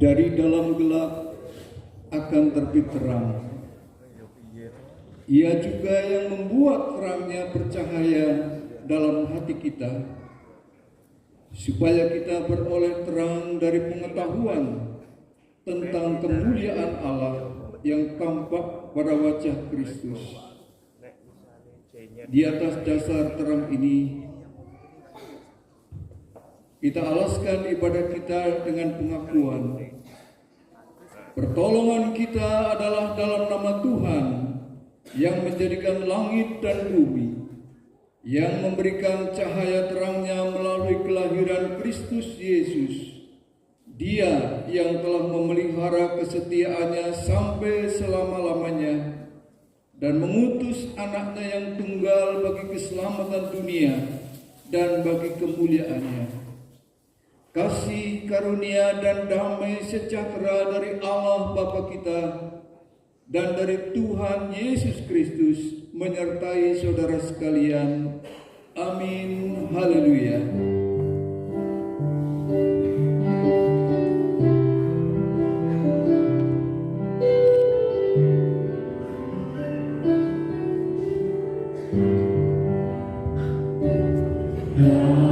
Dari dalam gelap akan terbit terang. Ia juga yang membuat terangnya bercahaya dalam hati kita, supaya kita beroleh terang dari pengetahuan tentang kemuliaan Allah yang tampak pada wajah Kristus. Di atas dasar terang ini, kita alaskan ibadah kita dengan pengakuan, pertolongan kita adalah dalam nama Tuhan yang menjadikan langit dan bumi, yang memberikan cahaya terangnya melalui kelahiran Kristus Yesus. Dia yang telah memelihara kesetiaannya sampai selama-lamanya dan mengutus anaknya yang tunggal bagi keselamatan dunia dan bagi kemuliaannya. Kasih karunia dan damai sejahtera dari Allah Bapa kita dan dari Tuhan Yesus Kristus menyertai saudara sekalian. Amin. Haleluya. Hallelujah.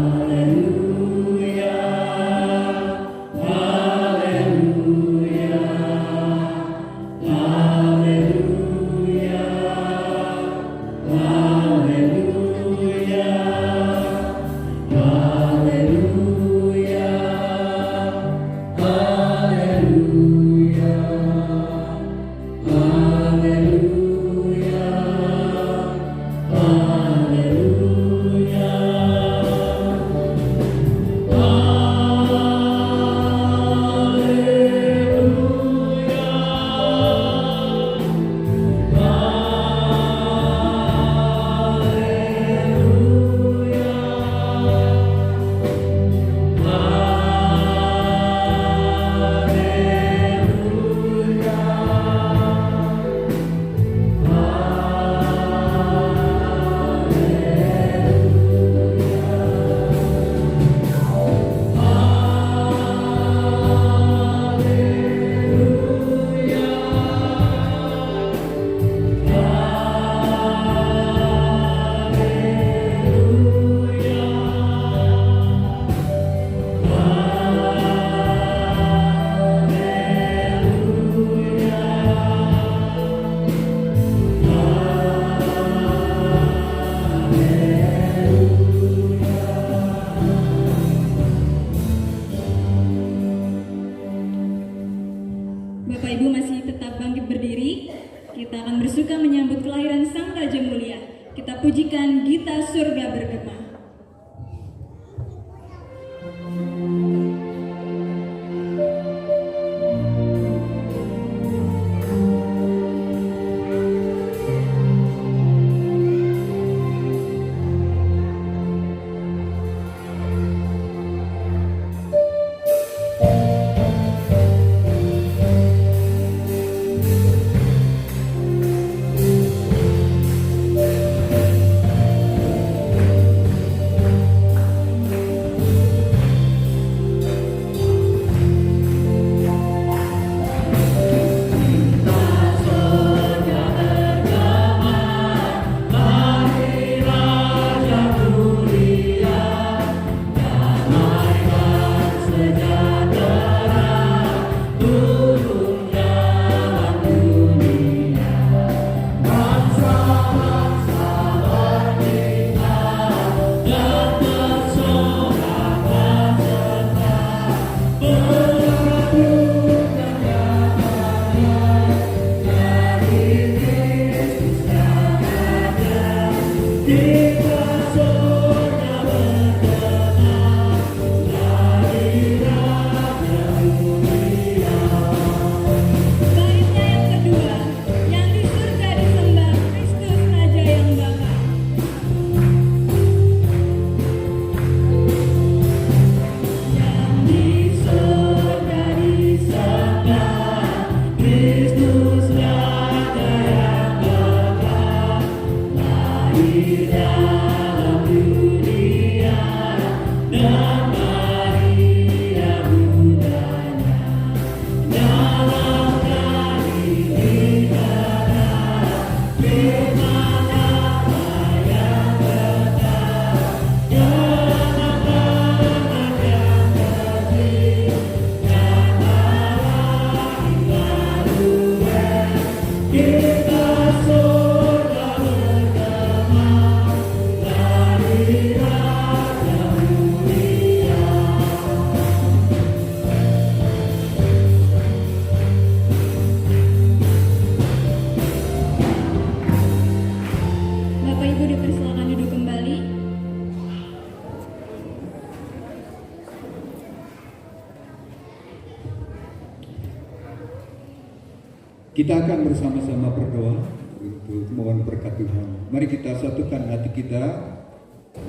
Kita akan bersama-sama berdoa untuk mohon berkat Tuhan. Mari kita satukan hati kita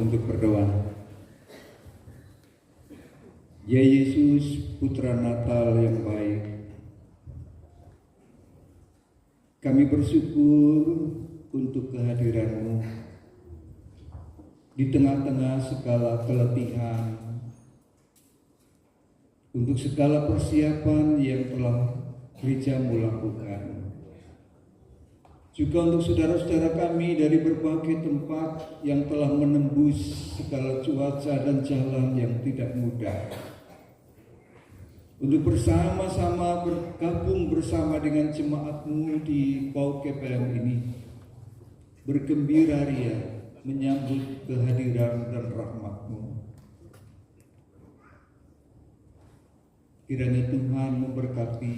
untuk berdoa. Ya Yesus, Putra Natal yang baik, kami bersyukur untuk kehadiran-Mu di tengah-tengah segala keletihan, untuk segala persiapan yang telah gereja-Mu lakukan. Juga untuk saudara-saudara kami dari berbagai tempat yang telah menembus segala cuaca dan jalan yang tidak mudah, untuk bersama-sama bergabung bersama dengan jemaat-Mu di PAU KPM ini, bergembira ria menyambut kehadiran dan rahmat-Mu. Kiranya Tuhan memberkati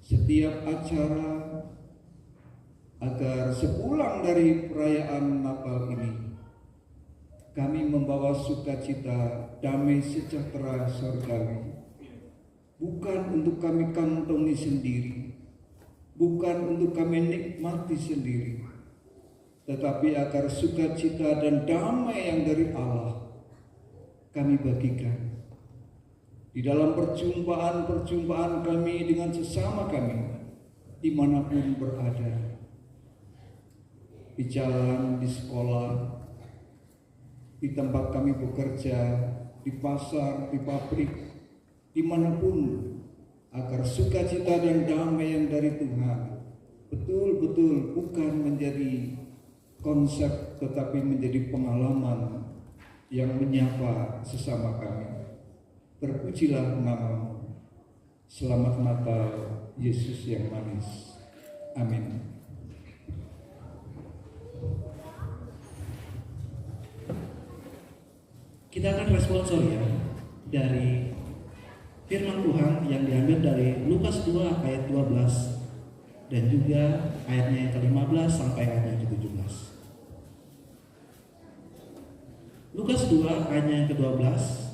setiap acara, agar sepulang dari perayaan Natal ini kami membawa sukacita, damai sejahtera surgawi, bukan untuk kami kantongi sendiri, bukan untuk kami nikmati sendiri, tetapi agar sukacita dan damai yang dari Allah kami bagikan di dalam perjumpaan-perjumpaan kami dengan sesama kami dimanapun berada, di jalan, di sekolah, di tempat kami bekerja, di pasar, di pabrik, dimanapun, agar sukacita dan damai yang dari Tuhan betul-betul bukan menjadi konsep, tetapi menjadi pengalaman yang menyapa sesama kami. Terpujilah nama-Mu. Selamat Natal Yesus yang manis. Amin. Kita akan responsor ya dari firman Tuhan yang diambil dari Lukas 2 ayat 12 dan juga ayatnya yang ke-15 sampai ayatnya yang ke-17. Lukas 2 ayatnya yang ke-12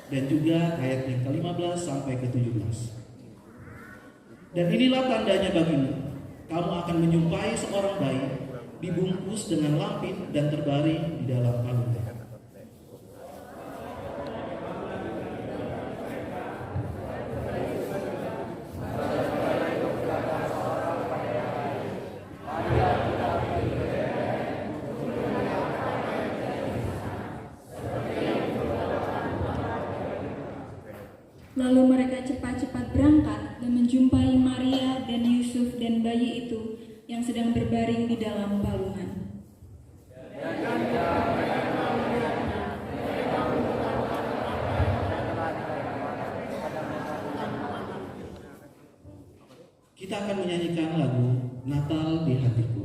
dan juga ayat yang ke-15 sampai ke-17. Dan inilah tandanya bagimu, kamu akan menyumpai seorang bayi dibungkus dengan lampin dan terbaring di dalam palungnya. Lalu mereka cepat-cepat berangkat dan menjumpai Maria dan Yusuf dan bayi itu yang sedang berbaring di dalam palungan. Kita akan menyanyikan lagu Natal di Hatiku.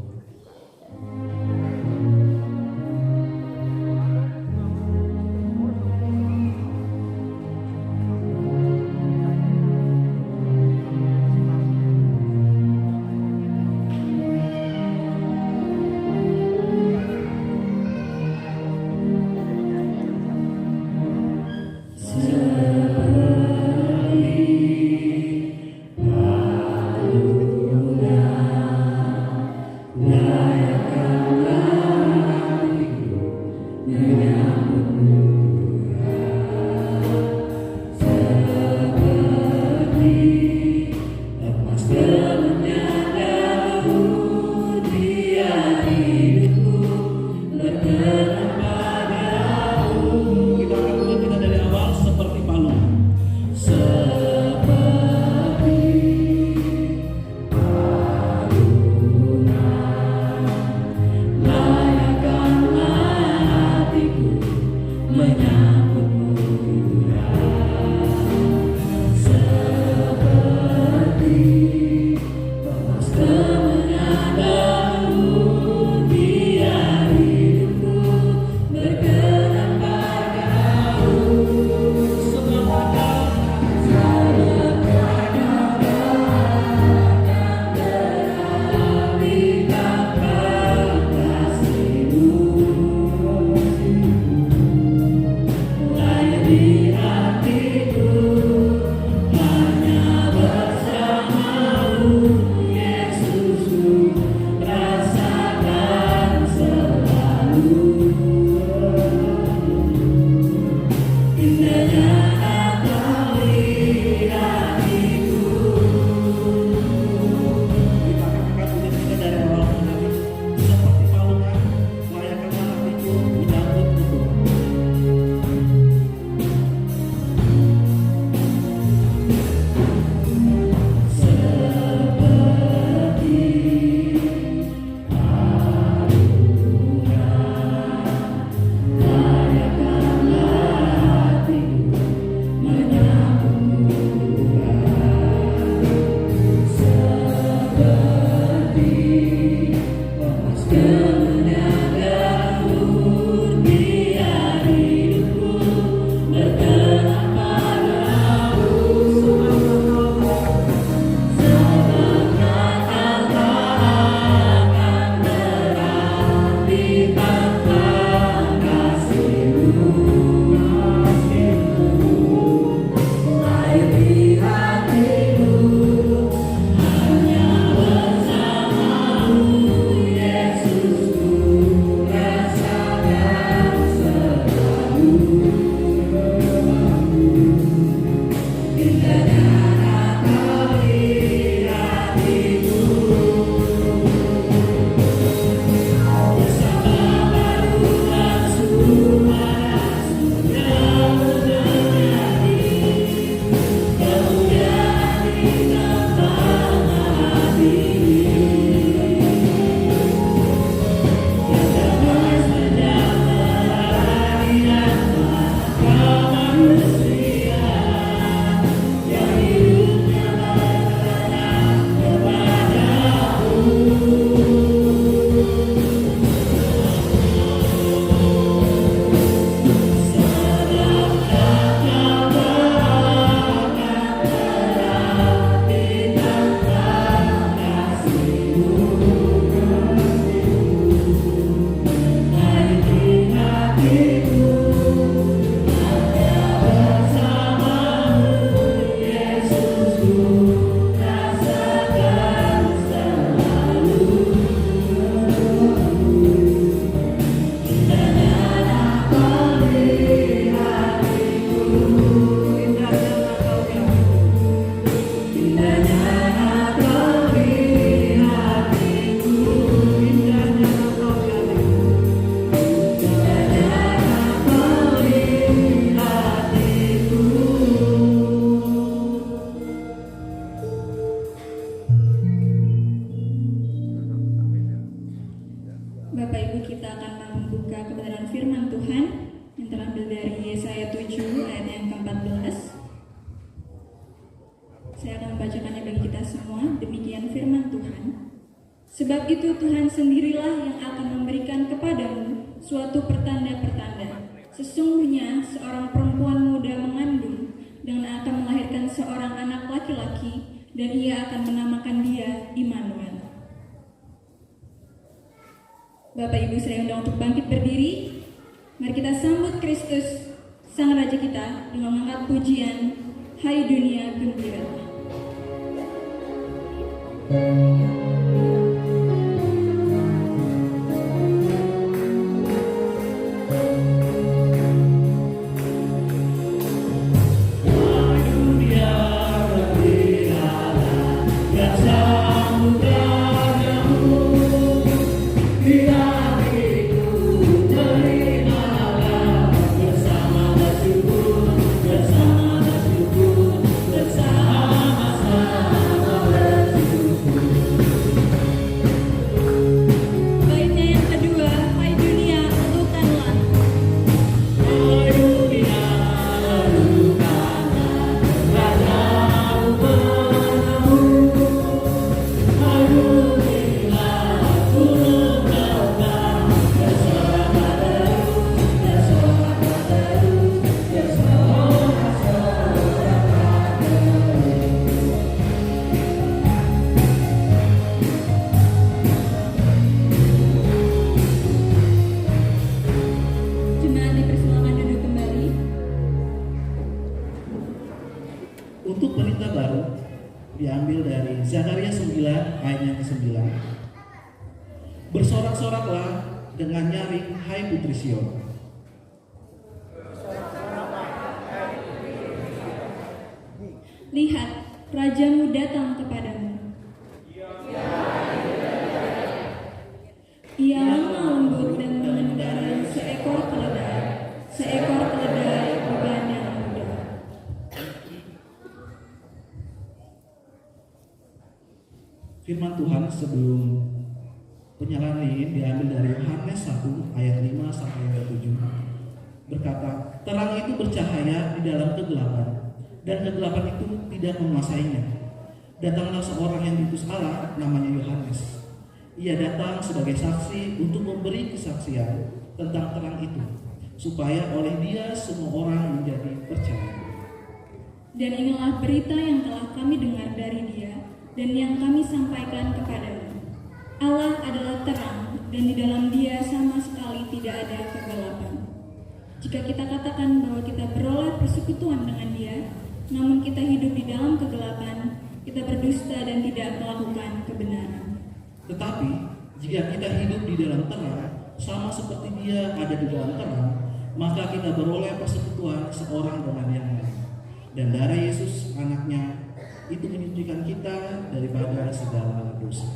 Yesaya 7 ayat yang ke-14. Saya akan membacakannya bagi kita semua. Demikian firman Tuhan. Sebab itu Tuhan sendirilah yang akan memberikan kepadamu suatu pertanda-pertanda. Sesungguhnya seorang perempuan muda mengandung dan akan melahirkan seorang anak laki-laki, dan ia akan menamakan dia Immanuel. Bapak Ibu, saya undang untuk bangkit berdiri. Mari kita sambut Kristus, Sang Raja kita, dengan mengangkat pujian, Hai Dunia Gembiralah. Untuk perintah baru diambil dari Zakaria 9 ayat yang ke-9. Bersorak-soraklah dengan nyaring, hai putri Sion. Lihat, Rajamu datang kepadamu. Ia lemah lembut dan mengendarai seekor keledai beban yang muda. Firman Tuhan sebelum penyalaan ini diambil dari Yohanes 1 ayat 5 sampai ayat 7. Berkata, terang itu bercahaya di dalam kegelapan, dan kegelapan itu tidak menguasainya. Datanglah seorang yang diutus Allah, namanya Yohanes. Ia datang sebagai saksi untuk memberi kesaksian tentang terang itu, supaya oleh dia semua orang menjadi percaya. Dan inilah berita yang telah kami dengar dari dia, dan yang kami sampaikan kepadamu. Allah adalah terang, dan di dalam dia sama sekali tidak ada kegelapan. Jika kita katakan bahwa kita beroleh persekutuan dengan dia, namun kita hidup di dalam kegelapan, kita berdusta dan tidak melakukan kebenaran. Tetapi jika kita hidup di dalam terang, sama seperti dia ada di dalam terang, maka kita beroleh persekutuan seorang dengan yang lain. Dan darah Yesus anaknya itu menyucikan kita daripada segala dosa.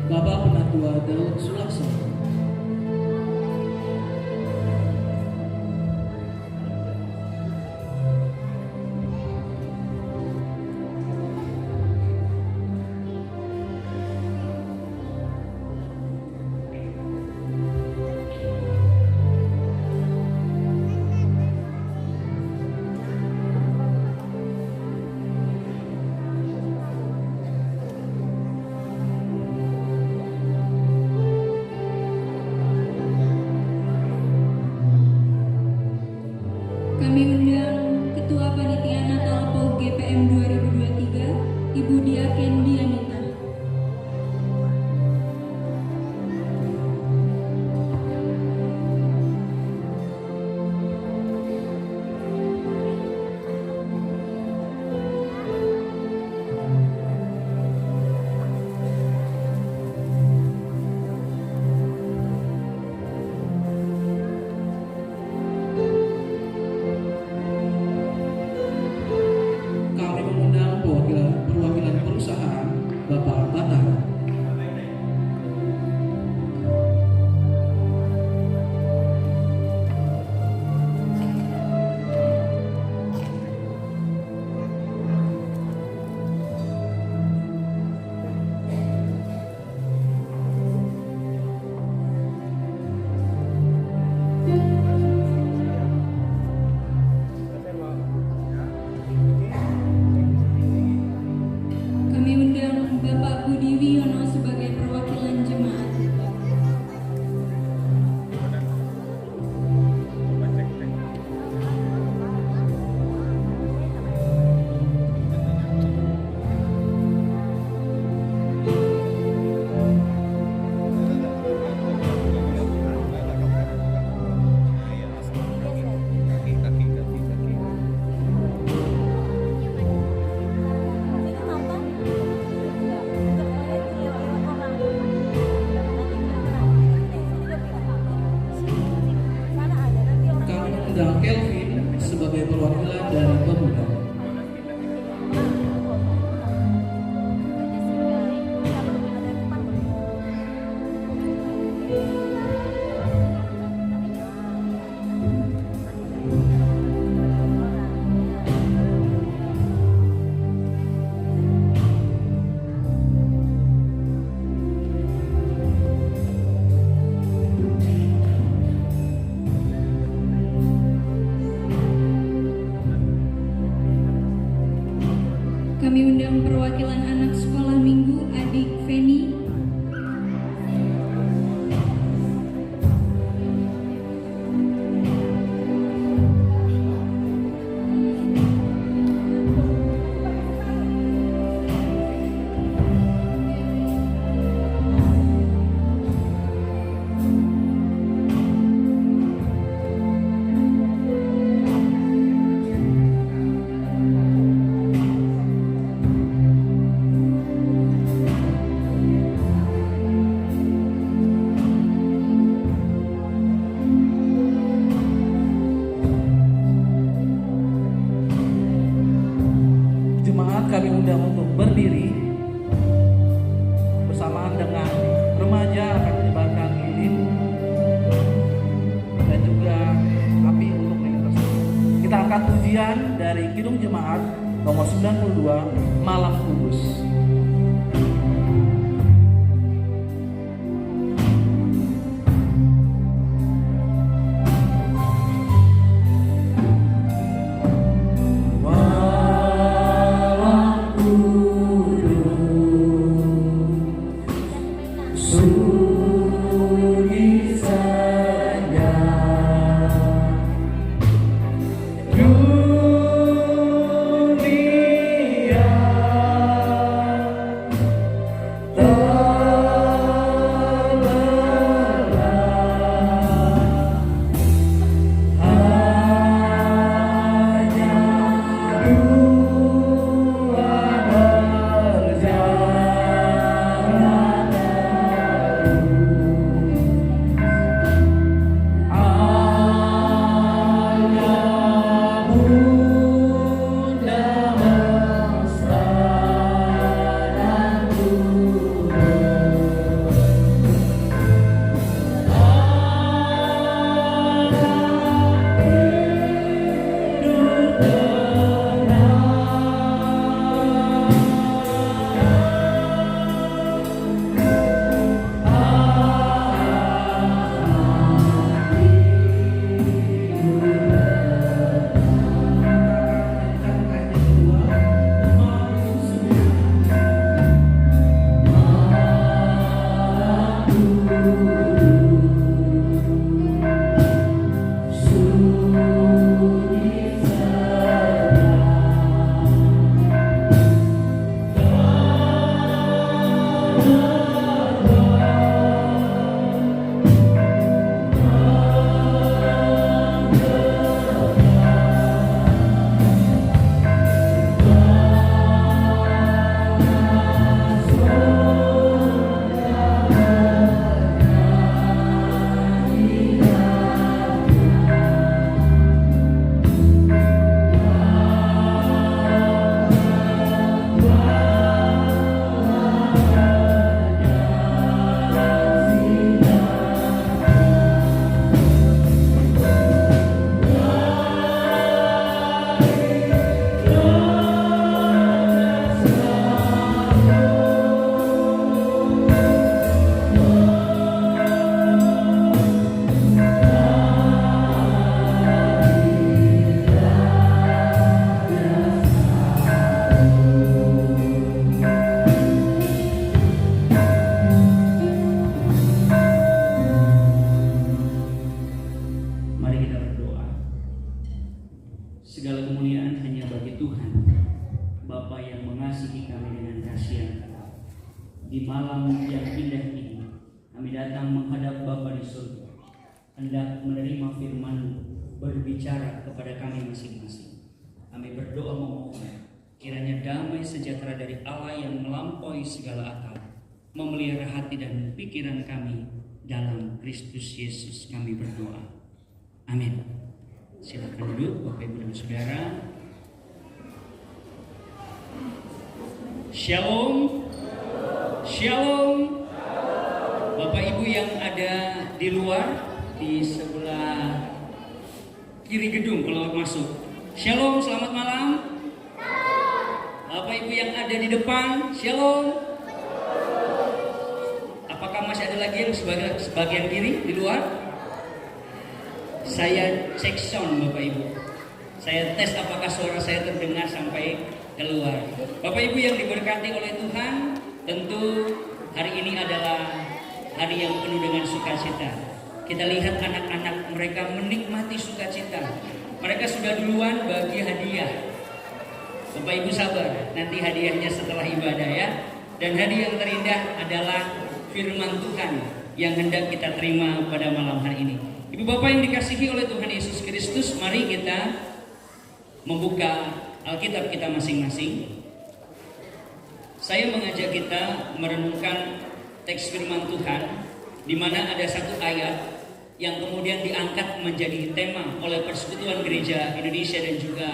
Bapak Penatua Daud Sulaksono. Kami undang Ketua Panitia Natal PAUD GPM 2023, Ibu Diaken Dianita. Kami mengundang perwakilan perusahaan Bapak Batar. Kami undang Bapak Budi Wiono sebagai perwakilan jemaat. Kami mengundang Kelvin sebagai perwakilan dari pemuda. Kami undang perwakilan anak sekolah minggu adik Feni. Jemaat kami undang untuk berdiri bersamaan dengan remaja akan menyebarkan lilin dan juga api untuk lilin tersebut. Kita angkat pujian dari Kidung Jemaat nomor 92, Malam Kudus. Dunia hanya bagi Tuhan, Bapa yang mengasihi kami dengan kasih yang tetap. Di malam yang indah ini, kami datang menghadap Bapa di surga, hendak menerima firman berbicara kepada kami masing-masing. Kami berdoa memohon kiranya damai sejahtera dari Allah yang melampaui segala akal memelihara hati dan pikiran kami dalam Kristus Yesus. Kami berdoa. Amin. Silakan duduk Bapak Ibu dan Saudara. Shalom. Shalom. Bapak Ibu yang ada di luar, di sebelah kiri gedung kalau masuk. Shalom, selamat malam. Bapak Ibu yang ada di depan, shalom. Apakah masih ada lagi yang sebagian kiri di luar? Saya cek sound Bapak Ibu. Saya tes apakah suara saya terdengar sampai keluar. Bapak Ibu yang diberkati oleh Tuhan, tentu hari ini adalah hari yang penuh dengan sukacita. Kita lihat anak-anak mereka menikmati sukacita. Mereka sudah duluan bagi hadiah. Bapak Ibu sabar, nanti hadiahnya setelah ibadah ya. Dan hadiah yang terindah adalah firman Tuhan yang hendak kita terima pada malam hari ini. Ibu Bapak yang dikasihi oleh Tuhan Yesus Kristus, mari kita membuka Alkitab kita masing-masing. Saya mengajak kita merenungkan teks firman Tuhan, di mana ada satu ayat yang kemudian diangkat menjadi tema oleh Persekutuan Gereja Indonesia dan juga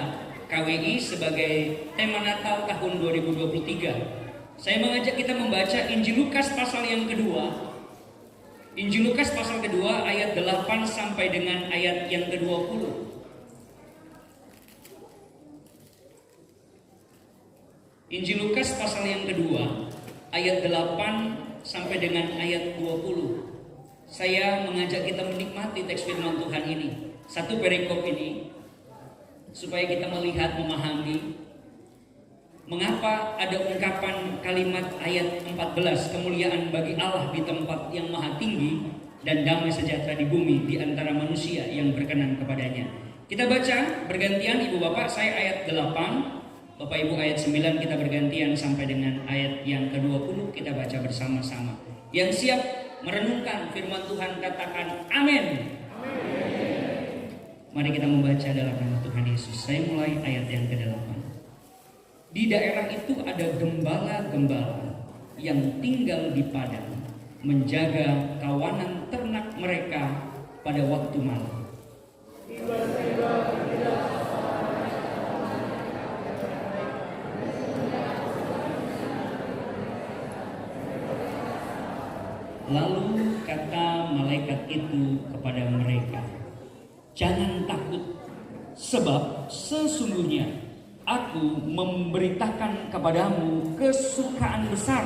KWI sebagai tema Natal tahun 2023. Saya mengajak kita membaca Injil Lukas pasal yang kedua. Injil Lukas pasal kedua ayat 8 sampai dengan ayat yang ke-20. Injil Lukas pasal yang kedua ayat 8 sampai dengan ayat 20. Saya mengajak kita menikmati teks firman Tuhan ini, satu perikop ini, supaya kita melihat, memahami mengapa ada ungkapan kalimat ayat 14, kemuliaan bagi Allah di tempat yang maha tinggi dan damai sejahtera di bumi di antara manusia yang berkenan kepadanya. Kita baca bergantian Ibu Bapak, saya ayat 8, Bapak Ibu ayat 9, kita bergantian sampai dengan ayat yang ke-20, kita baca bersama-sama. Yang siap merenungkan firman Tuhan katakan amin. Mari kita membaca dalam nama Tuhan Yesus. Saya mulai ayat yang ke-8. Di daerah itu ada gembala-gembala yang tinggal di padang, menjaga kawanan ternak mereka pada waktu malam. Lalu kata malaikat itu kepada mereka, jangan takut, sebab sesungguhnya aku memberitakan kepadamu kesukaan besar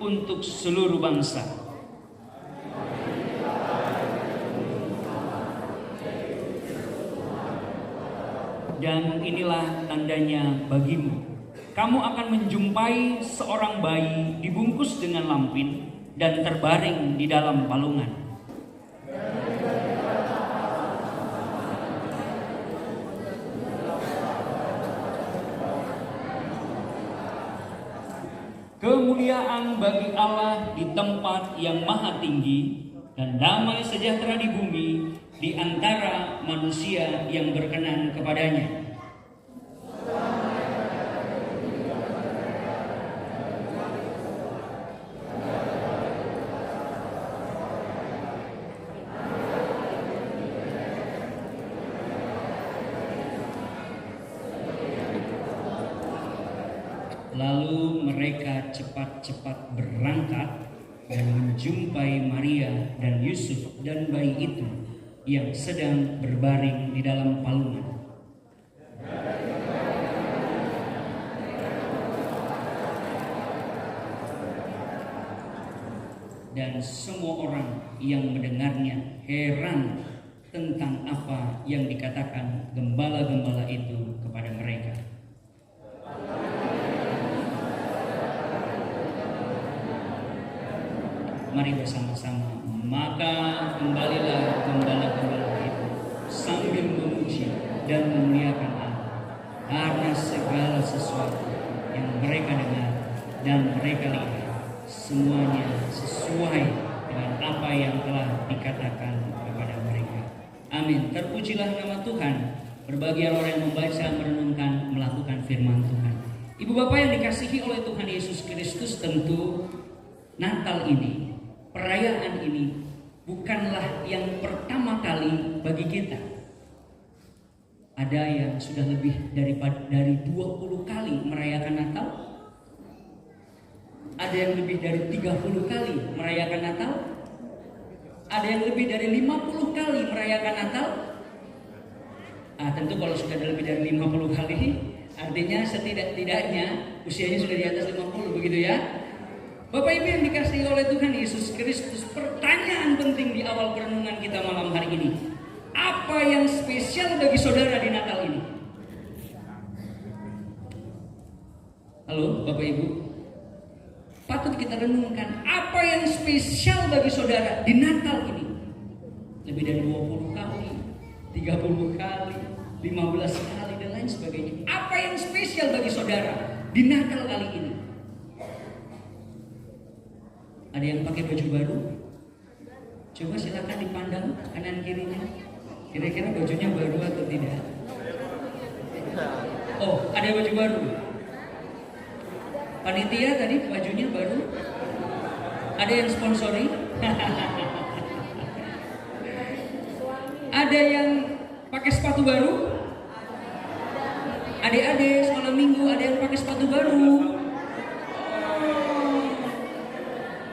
untuk seluruh bangsa. Dan inilah tandanya bagimu, kamu akan menjumpai seorang bayi dibungkus dengan lampin dan terbaring di dalam palungan. Kemuliaan bagi Allah di tempat yang maha tinggi dan damai sejahtera di bumi di antara manusia yang berkenan kepadanya. Lalu mereka cepat-cepat berangkat dan menjumpai Maria dan Yusuf dan bayi itu yang sedang berbaring di dalam palungan. Dan semua orang yang mendengarnya heran tentang apa yang dikatakan gembala-gembala itu kepada mereka. Mari bersama-sama, maka kembalilah gembala-gembala itu sambil memuji dan memuliakan Allah. karena segala sesuatu yang mereka dengar dan mereka lihat semuanya sesuai dengan apa yang telah dikatakan kepada mereka. Amin. Terpujilah nama Tuhan. Berbahagia orang yang membaca, merenungkan, melakukan firman Tuhan. Ibu bapak yang dikasihi oleh Tuhan Yesus Kristus, tentu Natal ini, perayaan ini bukanlah yang pertama kali bagi kita. Ada yang sudah lebih dari 20 kali merayakan Natal. Ada yang lebih dari 30 kali merayakan Natal. Ada yang lebih dari 50 kali merayakan Natal. Tentu kalau sudah lebih dari 50 kali, artinya setidak-tidaknya usianya sudah di atas 50, begitu ya. Bapak Ibu yang dikasihi oleh Tuhan Yesus Kristus, pertanyaan penting di awal perenungan kita malam hari ini. Apa yang spesial bagi saudara di Natal ini? Halo Bapak Ibu, patut kita renungkan apa yang spesial bagi saudara di Natal ini. Lebih dari 20 kali, 30 kali, 15 kali dan lain sebagainya. Apa yang spesial bagi saudara di Natal kali ini? Ada yang pakai baju baru? Coba silakan dipandang kanan kirinya. Kira-kira bajunya baru atau tidak? Oh, ada baju baru. Panitia tadi bajunya baru. Ada yang sponsori? Ada yang pakai sepatu baru? Adik-adik sekolah minggu ada yang pakai sepatu baru.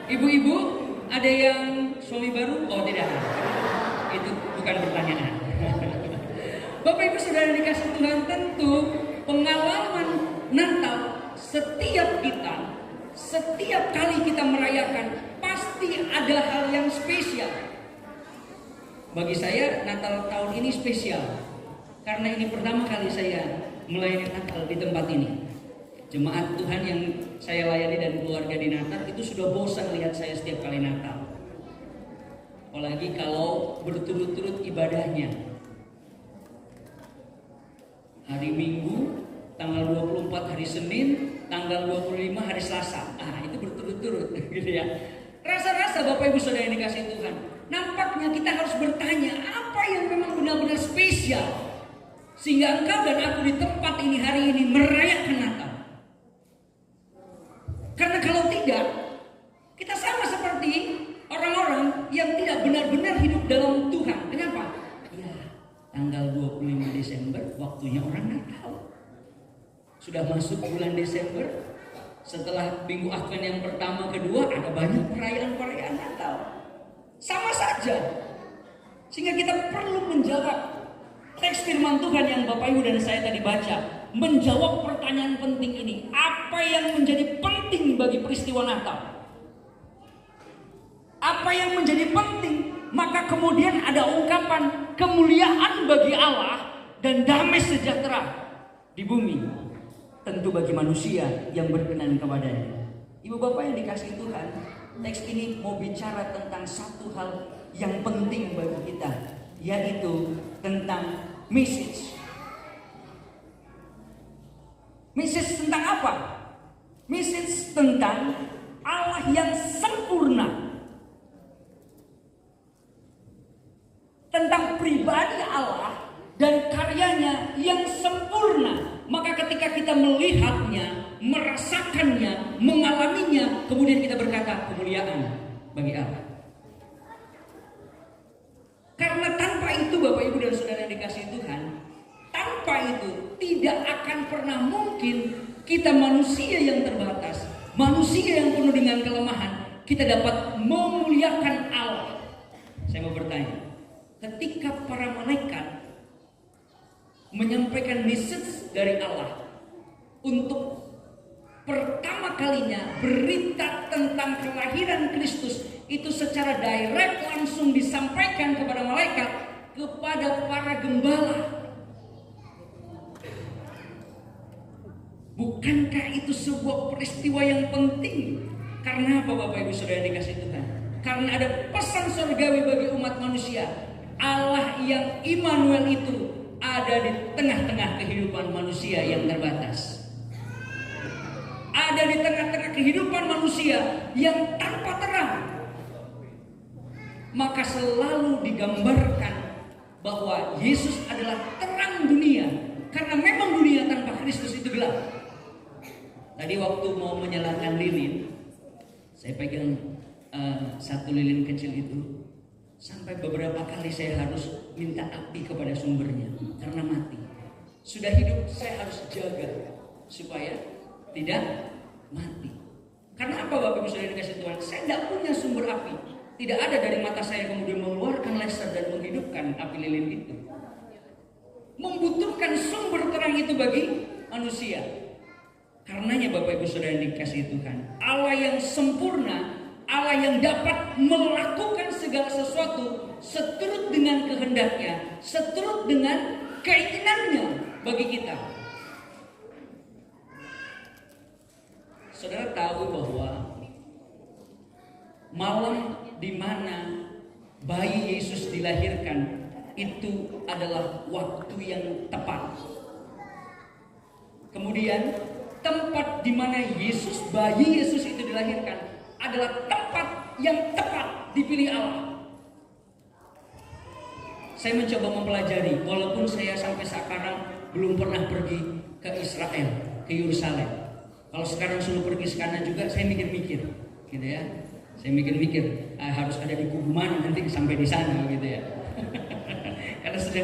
Ibu-ibu ada yang suami baru? Oh tidak, itu bukan pertanyaan. Bapak Ibu Saudara dikasih Tuhan, tentu pengalaman Natal setiap kali kita merayakan pasti ada hal yang spesial. Bagi saya Natal tahun ini spesial karena ini pertama kali saya melayani Natal di tempat ini. Jemaat Tuhan yang saya layani dan keluarga di Natal itu sudah bosan lihat saya setiap kali Natal. Apalagi kalau berturut-turut ibadahnya. Hari Minggu, tanggal 24 hari Senin, tanggal 25 hari Selasa. Itu berturut-turut gitu ya. Rasa-rasa Bapak Ibu Saudara yang dikasihi Tuhan, nampaknya kita harus bertanya apa yang memang benar-benar spesial sehingga engkau dan aku di tempat ini hari ini merayakan Natal. Karena kalau tidak, kita sama seperti orang-orang yang tidak benar-benar hidup dalam Tuhan. Kenapa? Ya, tanggal 25 Desember waktunya orang Natal. Sudah masuk bulan Desember, setelah minggu Advent yang pertama, kedua, ada banyak perayaan-perayaan Natal. Sama saja. Sehingga kita perlu menjawab teks firman Tuhan yang Bapak Ibu dan saya tadi baca. Menjawab pertanyaan penting ini. Apa yang menjadi penting bagi peristiwa Natal? Apa yang menjadi penting? Maka kemudian ada ungkapan kemuliaan bagi Allah dan damai sejahtera di bumi. Tentu bagi manusia yang berkenan kepadanya. Ibu bapak yang dikasihi Tuhan, teks ini mau bicara tentang satu hal yang penting bagi kita, yaitu tentang message. Message tentang apa? Message tentang Allah yang sempurna. Tentang pribadi Allah dan karyanya yang sempurna. Maka ketika kita melihatnya, merasakannya, mengalaminya, kemudian kita berkata kemuliaan bagi Allah. Karena tanpa itu Bapak Ibu dan Saudara yang dikasihi Tuhan, tanpa itu tidak akan pernah mungkin kita manusia yang terbatas, manusia yang penuh dengan kelemahan, kita dapat memuliakan Allah. Saya mau bertanya, ketika para malaikat menyampaikan message dari Allah untuk pertama kalinya berita tentang kelahiran Kristus itu secara direct langsung disampaikan kepada malaikat, kepada para gembala. Bukankah itu sebuah peristiwa yang penting? Karena apa Bapak Ibu Saudara dikasih Tuhan? Karena ada pesan surgawi bagi umat manusia. Allah yang Immanuel itu ada di tengah-tengah kehidupan manusia yang terbatas. Ada di tengah-tengah kehidupan manusia yang tanpa terang. Maka selalu digambarkan bahwa Yesus adalah terang dunia. Karena memang dunia tanpa Kristus itu gelap. Tadi waktu mau menyalakan lilin, saya pegang satu lilin kecil itu. Sampai beberapa kali saya harus minta api kepada sumbernya karena mati. Sudah hidup saya harus jaga supaya tidak mati. Karena apa Bapak Ibu Saudara dikasih Tuhan? Saya tidak punya sumber api. Tidak ada dari mata saya kemudian mengeluarkan laser dan menghidupkan api lilin itu. Membutuhkan sumber terang itu bagi manusia. Karenanya Bapak Ibu Saudara dikasih Tuhan, Allah yang sempurna, Allah yang dapat melakukan segala sesuatu seturut dengan kehendaknya, seturut dengan keinginannya bagi kita. Saudara tahu bahwa malam di mana bayi Yesus dilahirkan itu adalah waktu yang tepat. Kemudian tempat di mana bayi Yesus itu dilahirkan adalah tempat yang tepat dipilih Allah. Saya mencoba mempelajari, walaupun saya sampai sekarang belum pernah pergi ke Israel, ke Yerusalem. Kalau sekarang suruh pergi ke sana juga, saya mikir-mikir, gitu ya. Saya mikir-mikir, harus ada di kubu mana nanti sampai di sana, gitu ya. Karena sudah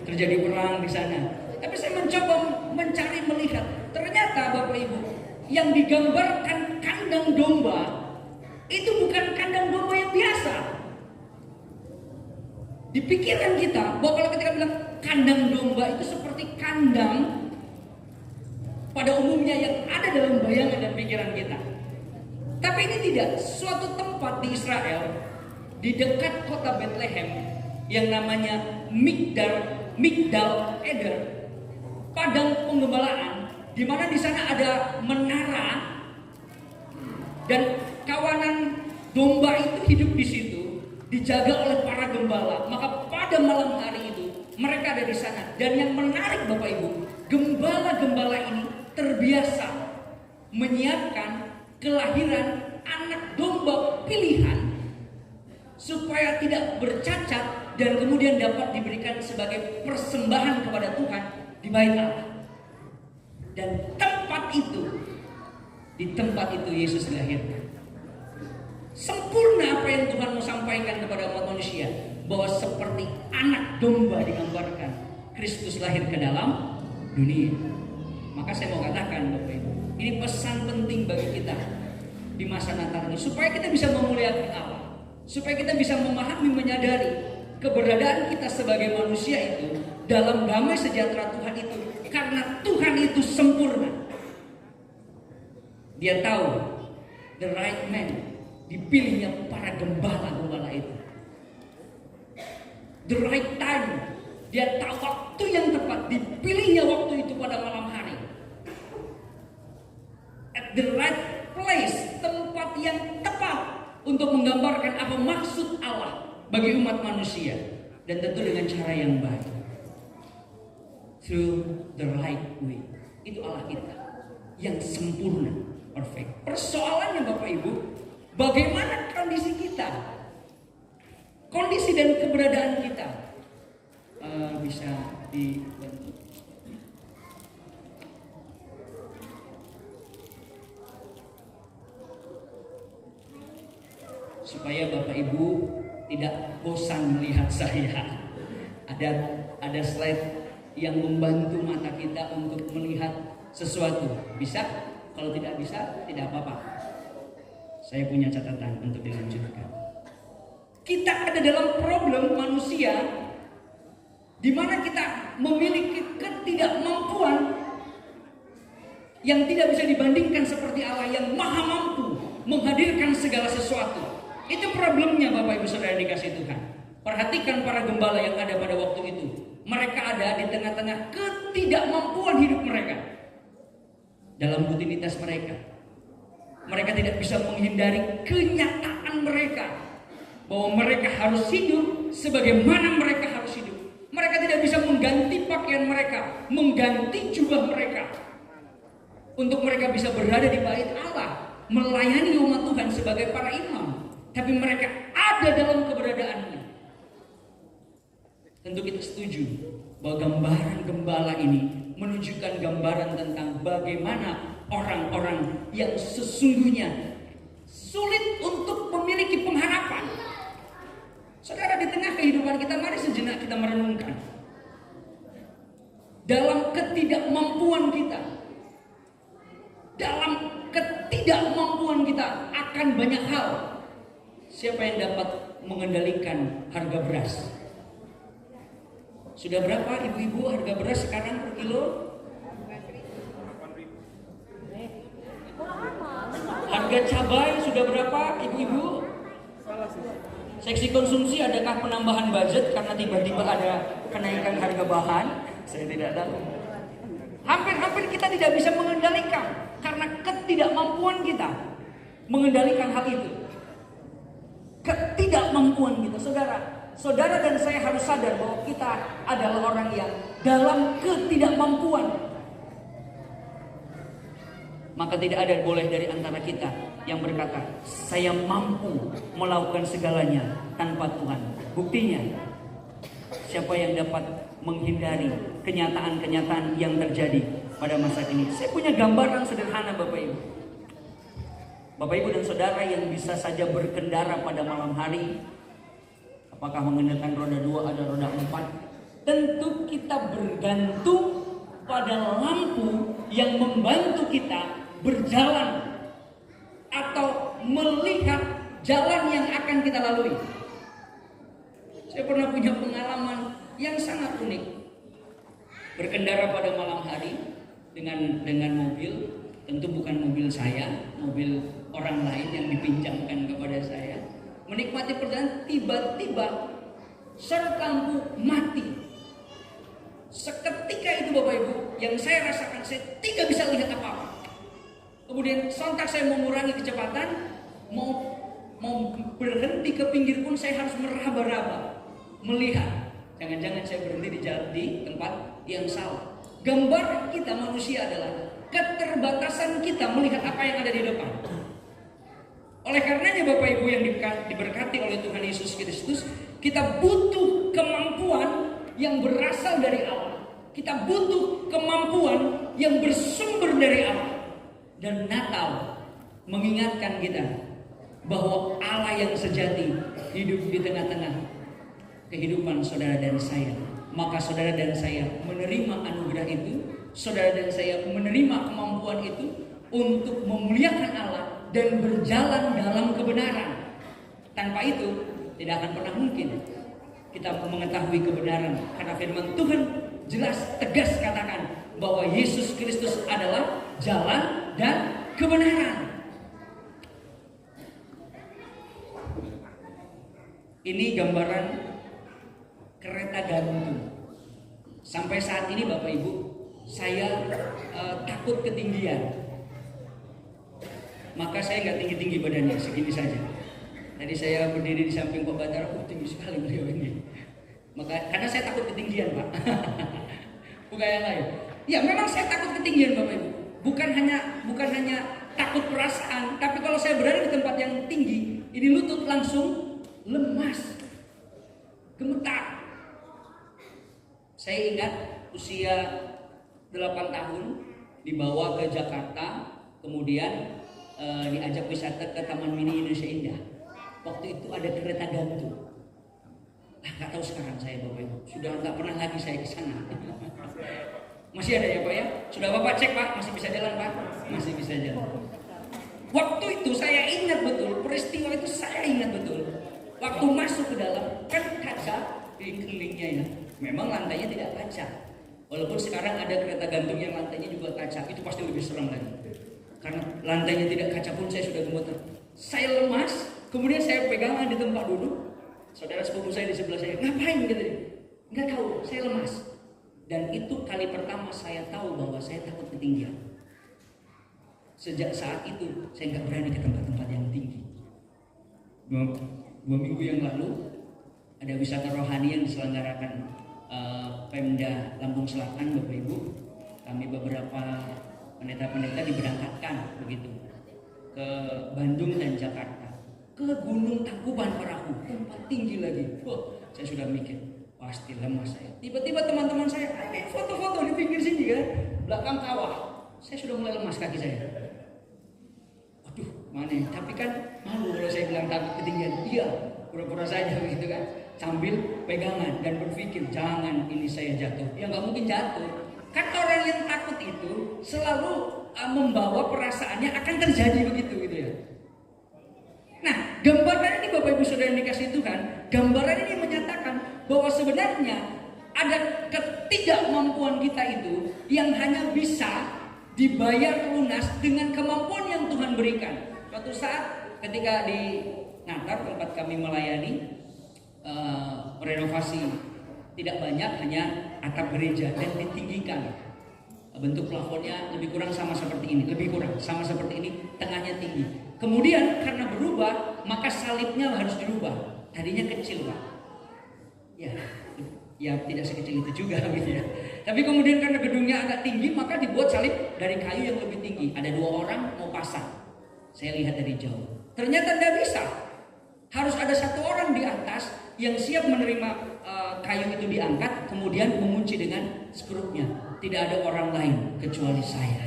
terjadi perang di sana. Tapi saya mencoba mencari melihat, ternyata Bapak Ibu, yang digambarkan kandang domba itu bukan kandang domba yang biasa. Di pikiran kita, bahwa kalau ketika bilang kandang domba itu seperti kandang pada umumnya yang ada dalam bayangan dan pikiran kita. Tapi ini tidak, suatu tempat di Israel di dekat kota Bethlehem yang namanya Migdal Eder, padang penggembalaan, di mana di sana ada menara dan kawanan domba itu hidup di situ, dijaga oleh para gembala. Maka pada malam hari itu mereka ada di sana. Dan yang menarik Bapak Ibu, gembala-gembala ini terbiasa menyiapkan kelahiran anak domba pilihan supaya tidak bercacat dan kemudian dapat diberikan sebagai persembahan kepada Tuhan di bait Allah. Dan di tempat itu Yesus dilahirkan. Sempurna apa yang Tuhan mau sampaikan kepada umat manusia, bahwa seperti anak domba digambarkan Kristus lahir ke dalam dunia. Maka saya mau katakan Bapak Ibu, ini pesan penting bagi kita di masa Natal ini, supaya kita bisa memuliakan Allah, supaya kita bisa memahami, menyadari keberadaan kita sebagai manusia itu dalam damai sejahtera Tuhan itu, karena Tuhan itu sempurna. Dia tahu the right man, dipilihnya para gembala-gembala itu. The right time, dia tahu waktu yang tepat, dipilihnya waktu itu pada malam hari. At the right place, tempat yang tepat untuk menggambarkan apa maksud Allah bagi umat manusia, dan tentu dengan cara yang baik. Through the right way. Itu Allah kita yang sempurna, perfect. Persoalannya Bapak Ibu, bagaimana kondisi kita? Kondisi dan keberadaan kita bisa dibantu. Supaya Bapak Ibu tidak bosan melihat saya. Ada slide yang membantu mata kita untuk melihat sesuatu. Bisa? Kalau tidak bisa, tidak apa-apa. Saya punya catatan untuk dilanjutkan. Kita ada dalam problem manusia di mana kita memiliki ketidakmampuan yang tidak bisa dibandingkan seperti Allah yang maha mampu menghadirkan segala sesuatu. Itu problemnya Bapak Ibu Saudara dikasih Tuhan. Perhatikan para gembala yang ada pada waktu itu. Mereka ada di tengah-tengah ketidakmampuan hidup mereka. Dalam rutinitas mereka, mereka tidak bisa menghindari kenyataan mereka bahwa mereka harus hidup sebagaimana mereka harus hidup. Mereka tidak bisa mengganti pakaian mereka, mengganti jubah mereka, untuk mereka bisa berada di bait Allah, melayani umat Tuhan sebagai para imam. Tapi mereka ada dalam keberadaannya. Tentu kita setuju bahwa gambaran gembala ini menunjukkan gambaran tentang bagaimana orang-orang yang sesungguhnya sulit untuk memiliki pengharapan. Saudara, di tengah kehidupan kita, mari sejenak kita merenungkan. Dalam ketidakmampuan kita, akan banyak hal. Siapa yang dapat mengendalikan harga beras? Sudah berapa ibu-ibu harga beras sekarang per kilo? Harga cabai sudah berapa ibu-ibu? Seksi konsumsi, adakah penambahan budget karena tiba-tiba ada kenaikan harga bahan? Saya tidak tahu. Hampir-hampir kita tidak bisa mengendalikan karena ketidakmampuan kita mengendalikan hal itu. Ketidakmampuan kita, saudara dan saya harus sadar bahwa kita adalah orang yang dalam ketidakmampuan. Maka tidak ada boleh dari antara kita yang berkata, saya mampu melakukan segalanya tanpa Tuhan. Buktinya, siapa yang dapat menghindari kenyataan-kenyataan yang terjadi pada masa ini? Saya punya gambaran sederhana Bapak Ibu. Bapak Ibu dan Saudara yang bisa saja berkendara pada malam hari, apakah menggunakan roda 2 atau roda 4, tentu kita bergantung pada lampu yang membantu kita berjalan atau melihat jalan yang akan kita lalui. Saya pernah punya pengalaman yang sangat unik. Berkendara pada malam hari dengan mobil, tentu bukan mobil saya, mobil orang lain yang dipinjamkan kepada saya. Menikmati perjalanan, tiba-tiba sorot lampu mati. Seketika itu Bapak Ibu, yang saya rasakan, saya tidak bisa lihat apa-apa. Kemudian sontak saya mengurangi kecepatan, mau berhenti ke pinggir pun saya harus meraba-raba, melihat. Jangan-jangan saya berhenti di tempat yang salah. Gambar kita manusia adalah keterbatasan kita melihat apa yang ada di depan. Oleh karenanya Bapak Ibu yang diberkati oleh Tuhan Yesus Kristus, kita butuh kemampuan yang berasal dari Allah. Kita butuh kemampuan yang bersumber dari Allah. Dan Natal mengingatkan kita bahwa Allah yang sejati hidup di tengah-tengah kehidupan saudara dan saya. Maka saudara dan saya menerima anugerah itu, saudara dan saya menerima kemampuan itu untuk memuliakan Allah dan berjalan dalam kebenaran. Tanpa itu tidak akan pernah mungkin kita mengetahui kebenaran, karena firman Tuhan jelas tegas katakan bahwa Yesus Kristus adalah jalan dan kebenaran. Ini gambaran kereta gantung. Sampai saat ini Bapak Ibu, saya takut ketinggian. Maka saya nggak tinggi-tinggi badannya, segini saja. Tadi saya berdiri di samping Pak Batara, tinggi sekali beliau ini. Maka karena saya takut ketinggian Pak. Bukan yang lain. Ya memang saya takut ketinggian Bapak Ibu. Bukan hanya takut perasaan, tapi kalau saya berada di tempat yang tinggi, ini lutut langsung lemas, gemetar. Saya ingat usia 8 tahun dibawa ke Jakarta, kemudian diajak wisata ke Taman Mini Indonesia Indah. Waktu itu ada kereta gantung. Nggak tahu sekarang saya Bapak Ibu, sudah nggak pernah lagi saya ke sana. Masih ada ya Pak ya? Sudah Bapak cek Pak, masih bisa jalan Pak? Masih bisa jalan. Waktu itu saya ingat betul, peristiwa itu saya ingat betul. Waktu masuk ke dalam, kan kaca di kelilingnya ya. Memang lantainya tidak kaca. Walaupun sekarang ada kereta gantung yang lantainya juga kaca, itu pasti lebih serem lagi. Karena lantainya tidak kaca pun saya sudah gemeter. Saya lemas, kemudian saya pegangan di tempat duduk. Saudara sepupu saya di sebelah saya, ngapain gitu? Nggak tahu, saya lemas. Dan itu kali pertama saya tahu bahwa saya takut ketinggian. Sejak saat itu saya nggak berani ke tempat-tempat yang tinggi. 2 minggu yang lalu ada wisata rohani yang diselenggarakan Pemda Lampung Selatan, Bapak Ibu, kami beberapa pendeta-pendeta diberangkatkan begitu ke Bandung dan Jakarta, ke Gunung Tangkuban Parahu, tempat tinggi lagi. Wah, saya sudah mikir pasti lemas saya. Tiba-tiba teman-teman saya foto-foto di pinggir sini kan, belakang kawah. Saya sudah mulai lemas kaki saya. Waduh, mana? Tapi kan malu kalau saya bilang takut ketinggian. Iya, pura-pura saja begitu kan. Sambil pegangan dan berpikir jangan ini saya jatuh. Ya nggak mungkin jatuh. Kan orang yang takut itu selalu membawa perasaannya akan terjadi begitu gitu ya. Nah, gambaran ini Bapak Ibu Saudara yang dikasih Tuhan, gambaran ini menyatakan bahwa sebenarnya ada ketidakmampuan kita itu yang hanya bisa dibayar lunas dengan kemampuan yang Tuhan berikan. Suatu saat ketika di Natar tempat kami melayani, renovasi tidak banyak, hanya atap gereja dan ditinggikan. Bentuk plafonnya lebih kurang sama seperti ini, tengahnya tinggi. Kemudian karena berubah, maka salibnya harus dirubah. Tadinya kecil, Pak. Ya tidak sekecil itu juga gitu ya. Tapi kemudian karena gedungnya agak tinggi, maka dibuat salib dari kayu yang lebih tinggi. Ada 2 orang mau pasang. Saya lihat dari jauh. Ternyata tidak bisa. Harus ada 1 orang di atas yang siap menerima kayu itu diangkat, kemudian mengunci dengan skrupnya. Tidak ada orang lain kecuali saya.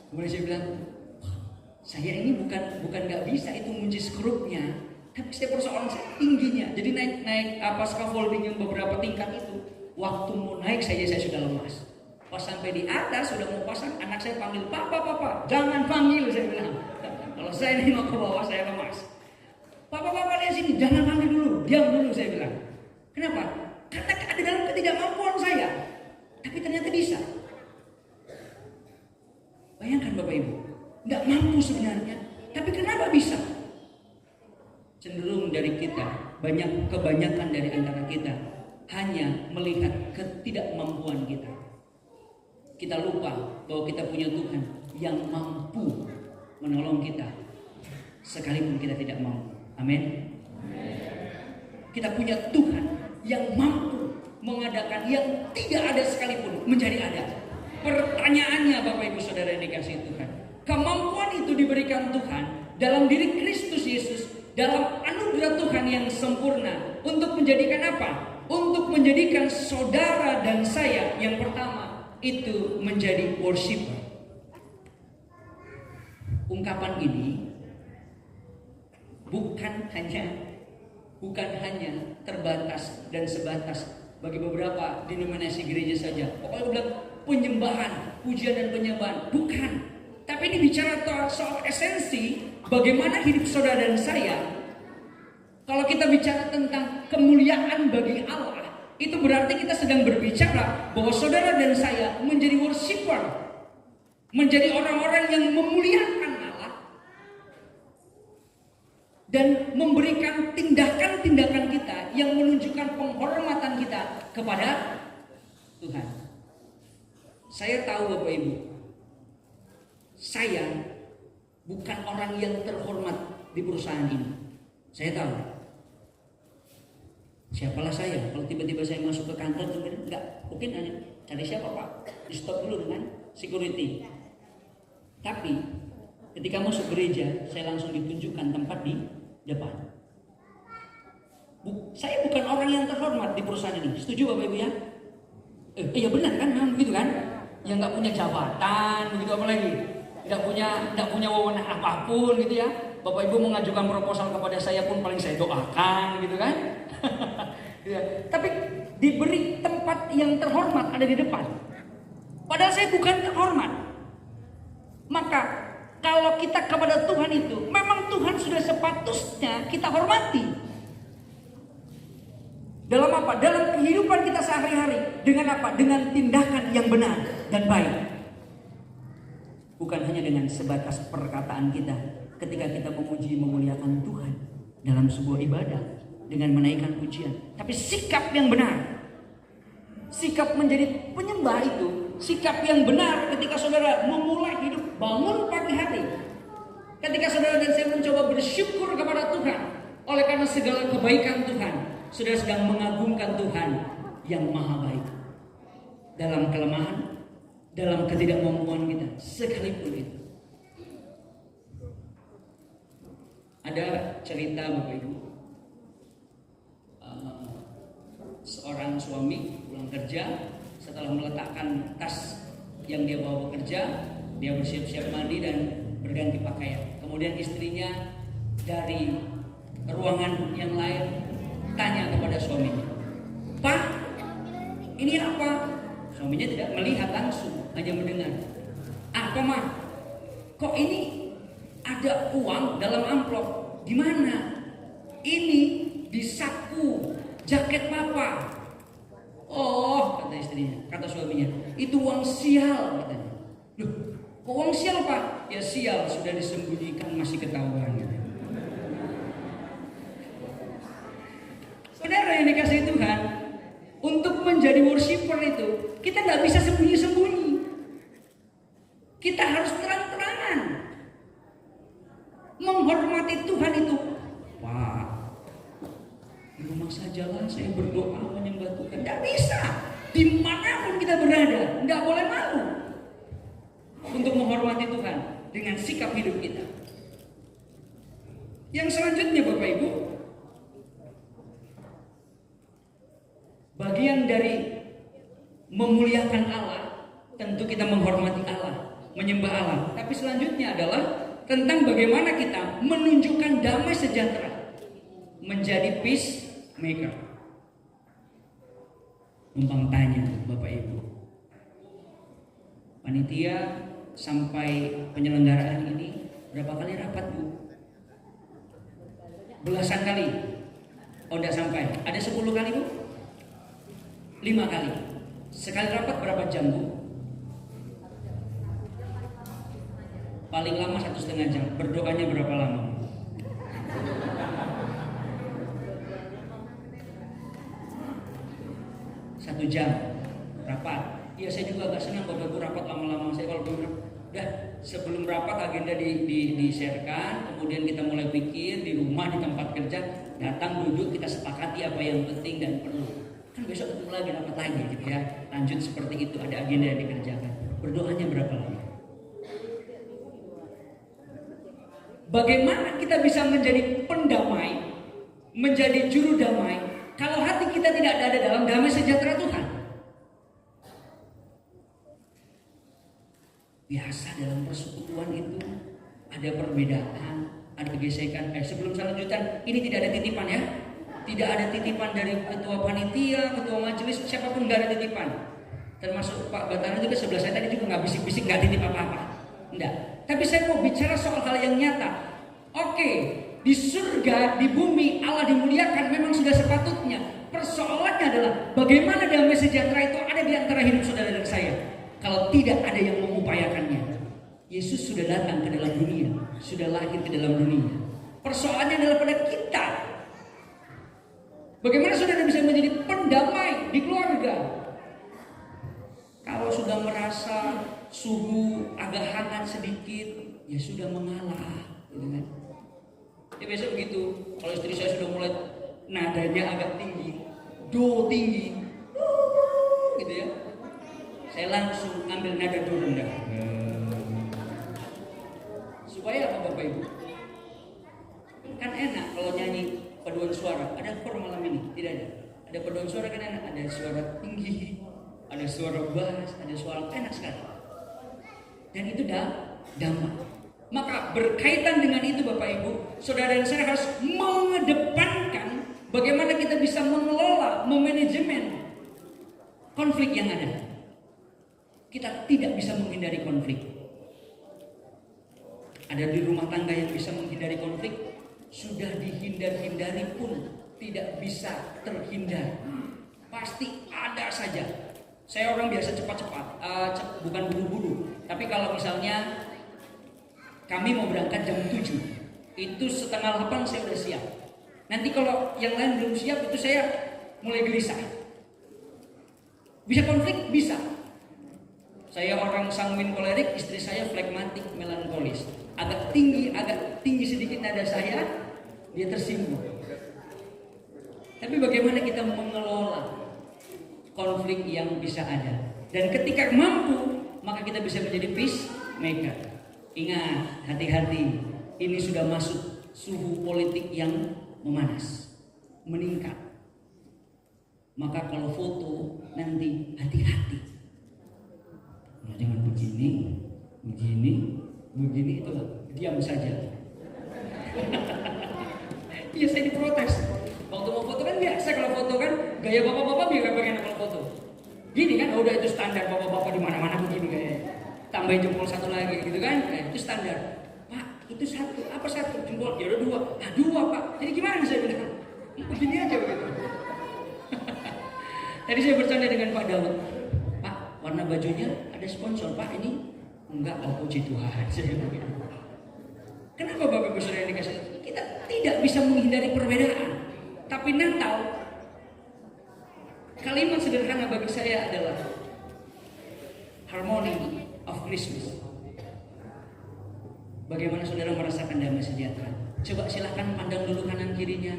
Kemudian saya bilang, saya ini bukan nggak bisa itu mengunci skrupnya, tapi saya persoalan saya tingginya. Jadi naik scaffolding yang beberapa tingkat itu, waktu mau naik saja saya sudah lemas. Pas sampai di atas sudah mau pasang, anak saya panggil, Papa, jangan panggil, saya bilang. Kalau saya ini mau ke bawah saya lemas. Papa lihat sini, jangan panggil dulu, diam dulu, saya bilang. Kenapa? Karena ada dalam ketidakmampuan saya. Tapi ternyata bisa. Bayangkan Bapak Ibu, nggak mampu sebenarnya, tapi kenapa bisa? Cenderung dari kita, kebanyakan dari antara kita hanya melihat ketidakmampuan kita. Kita lupa bahwa kita punya Tuhan yang mampu menolong kita sekalipun kita tidak mampu. Amin. Kita punya Tuhan yang mampu mengadakan yang tidak ada sekalipun menjadi ada. Pertanyaannya Bapak Ibu Saudara yang dikasihi Tuhan, kemampuan itu diberikan Tuhan dalam diri Kristus Yesus, dalam anugerah Tuhan yang sempurna untuk menjadikan apa? Untuk menjadikan saudara dan saya yang pertama itu menjadi worshiper. Ungkapan ini bukan hanya terbatas dan sebatas bagi beberapa denominasi gereja saja. Pokoknya bilang penyembahan, pujian dan penyembahan, bukan. Tapi ini bicara soal esensi bagaimana hidup saudara dan saya. Kalau kita bicara tentang kemuliaan bagi Allah, itu berarti kita sedang berbicara bahwa saudara dan saya menjadi worshiper, menjadi orang-orang yang memuliakan Allah dan memberikan tindakan-tindakan kita yang menunjukkan penghormatan kita kepada Tuhan. Saya tahu Bapak Ibu, saya bukan orang yang terhormat di perusahaan ini. Saya tahu. Siapalah saya kalau tiba-tiba saya masuk ke kantor enggak, mungkin hanya cari siapa Pak, di stop dulu dengan security. Tapi ketika masuk gereja, saya langsung ditunjukkan tempat di depan. Saya bukan orang yang terhormat di perusahaan ini. Setuju Bapak Ibu ya? Iya benar kan, memang begitu kan? Yang nggak punya jabatan, begitu apa lagi? Tidak punya wewenang apapun gitu ya. Bapak Ibu mengajukan proposal kepada saya pun paling saya doakan gitu kan. Ya. Tapi diberi tempat yang terhormat ada di depan. Padahal saya bukan terhormat. Maka kalau kita kepada Tuhan itu, memang Tuhan sudah sepatutnya kita hormati. Dalam apa? Dalam kehidupan kita sehari-hari. Dengan apa? Dengan tindakan yang benar dan baik. Bukan hanya dengan sebatas perkataan kita ketika kita memuji memuliakan Tuhan dalam sebuah ibadah dengan menaikkan pujian, tapi sikap yang benar, sikap menjadi penyembah itu, sikap yang benar ketika saudara memulai hidup, bangun pagi hari, ketika saudara dan saya mencoba bersyukur kepada Tuhan oleh karena segala kebaikan Tuhan, saudara sedang mengagungkan Tuhan yang maha baik. Dalam kelemahan, dalam ketidakmampuan kita, sekalipun itu. Ada cerita Bapak Ibu, seorang suami pulang kerja, setelah meletakkan tas yang dia bawa bekerja, dia bersiap-siap mandi dan berganti pakaian. Kemudian istrinya dari ruangan yang lain tanya kepada suaminya, "Pak, ini apa?" Suaminya tidak melihat langsung, hanya mendengar. "Apa, Mah? Kok ini ada uang dalam amplop? Di mana?" "Ini di saku jaket Papa." "Oh," kata istrinya, kata suaminya, "itu uang sial," katanya. "Loh, kok uang sial, Pak?" "Ya sial, sudah disembunyikan masih ketahuan." Saudara yang dikasihi Tuhan, untuk menjadi worshiper itu kita nggak bisa sembunyi-sembunyi. Kita harus terang-terangan menghormati Tuhan itu. Wah, di rumah sajalah saya berdoa menyembah Tuhan. Tidak bisa. Dimanapun kita berada, tidak boleh malu untuk menghormati Tuhan dengan sikap hidup kita. Yang selanjutnya Bapak Ibu, bagian dari memuliakan Allah, tentu kita menghormati Allah, menyembah Allah. Tapi selanjutnya adalah tentang bagaimana kita menunjukkan damai sejahtera, menjadi peacemaker. Numpang tanya Bapak Ibu, panitia sampai penyelenggaraan ini berapa kali rapat Bu? Belasan kali. Oh, tidak sampai. Ada 10 kali Bu? 5 kali. Sekali rapat berapa jam Bu? Paling lama 1,5 jam. Berdoanya berapa lama? Satu jam rapat. Iya, saya juga agak senang Bapak Ibu rapat lama-lama. Saya kalau belum udah sebelum rapat agenda di-sharekan, kemudian kita mulai pikir di rumah, di tempat kerja, datang duduk kita sepakati apa yang penting dan perlu. Kan besok ketemu lagi rapat lagi gitu ya. Lanjut seperti itu, ada agenda yang dikerjakan. Berdoanya berapa lama? Bagaimana kita bisa menjadi pendamai, menjadi juru damai kalau hati kita tidak ada dalam damai sejahtera Tuhan? Biasa dalam persekutuan itu ada perbedaan, ada gesekan. Sebelum saya lanjutkan, ini tidak ada titipan ya. Tidak ada titipan dari ketua panitia, ketua majelis, siapapun nggak ada titipan. Termasuk Pak Batara juga sebelah saya tadi juga nggak bisik-bisik, nggak titip apa-apa. Enggak. Tapi saya mau bicara soal hal yang nyata. Oke, di surga, di bumi Allah dimuliakan memang sudah sepatutnya. Persoalannya adalah bagaimana damai sejahtera itu ada di antara hidup saudara dan saya. Kalau tidak ada yang mengupayakannya. Yesus sudah datang ke dalam dunia, sudah lahir ke dalam dunia. Persoalannya adalah pada kita. Bagaimana saudara bisa menjadi pendamai di keluarga? Kalau sudah merasa suhu agak hangat sedikit, ya sudah mengalah, gitu kan? Ya biasa begitu. Kalau istri saya sudah mulai nadanya agak tinggi, do tinggi, gitu ya, saya langsung ambil nada do rendah. Supaya apa Bapak Ibu? Kan enak kalau nyanyi paduan suara. Ada kor malam ini? Tidak ada. Ada paduan suara kan enak. Ada suara tinggi, ada suara bass, ada suara enak sekali. Dan itu damai. Maka berkaitan dengan itu Bapak Ibu, saudara dan saya harus mengedepankan bagaimana kita bisa mengelola, memanajemen konflik yang ada. Kita tidak bisa menghindari konflik. Ada di rumah tangga yang bisa menghindari konflik, sudah dihindari pun tidak bisa terhindar. Pasti ada saja. Saya orang biasa cepat-cepat, bukan buru-buru. Tapi kalau misalnya kami mau berangkat jam 7, itu setengah 8 saya udah siap. Nanti kalau yang lain belum siap, itu saya mulai gelisah. Bisa konflik? Bisa. Saya orang sanguin kolerik, istri saya flegmatik melankolis. Agak tinggi sedikit nada saya, dia tersinggung. Tapi Tapi bagaimana kita mengelola konflik yang bisa ada. Dan ketika mampu, maka kita bisa menjadi peacemaker. Ingat, hati-hati. Ini sudah masuk suhu politik yang memanas, meningkat. Maka kalau foto nanti hati-hati. Nah, jangan begini, itu diam saja. Iya, saya diprotes. Waktu mau foto kan biasa, kalau foto kan gaya bapak-bapak biar bagaimana kalau foto. Gini kan, udah itu standar bapak-bapak di mana-mana begini kayaknya. Tambahin jempol satu lagi gitu kan, itu standar. Pak, itu satu, apa satu jempol? Ya udah dua. Nah, dua Pak. Jadi gimana saya bilang? Begini aja begitu. Tadi saya bercanda dengan Pak Daud. Pak, warna bajunya ada sponsor Pak ini? Enggak, oh puji Tuhan. Saya bilang begitu. Kenapa Bapak Ibu Saudara yang dikasih? Kita tidak bisa menghindari perbedaan. Tapi Natal, kalimat sederhana bagi saya adalah harmony of Christmas. Bagaimana saudara merasakan damai sejahtera? Coba silahkan pandang dulu kanan kirinya.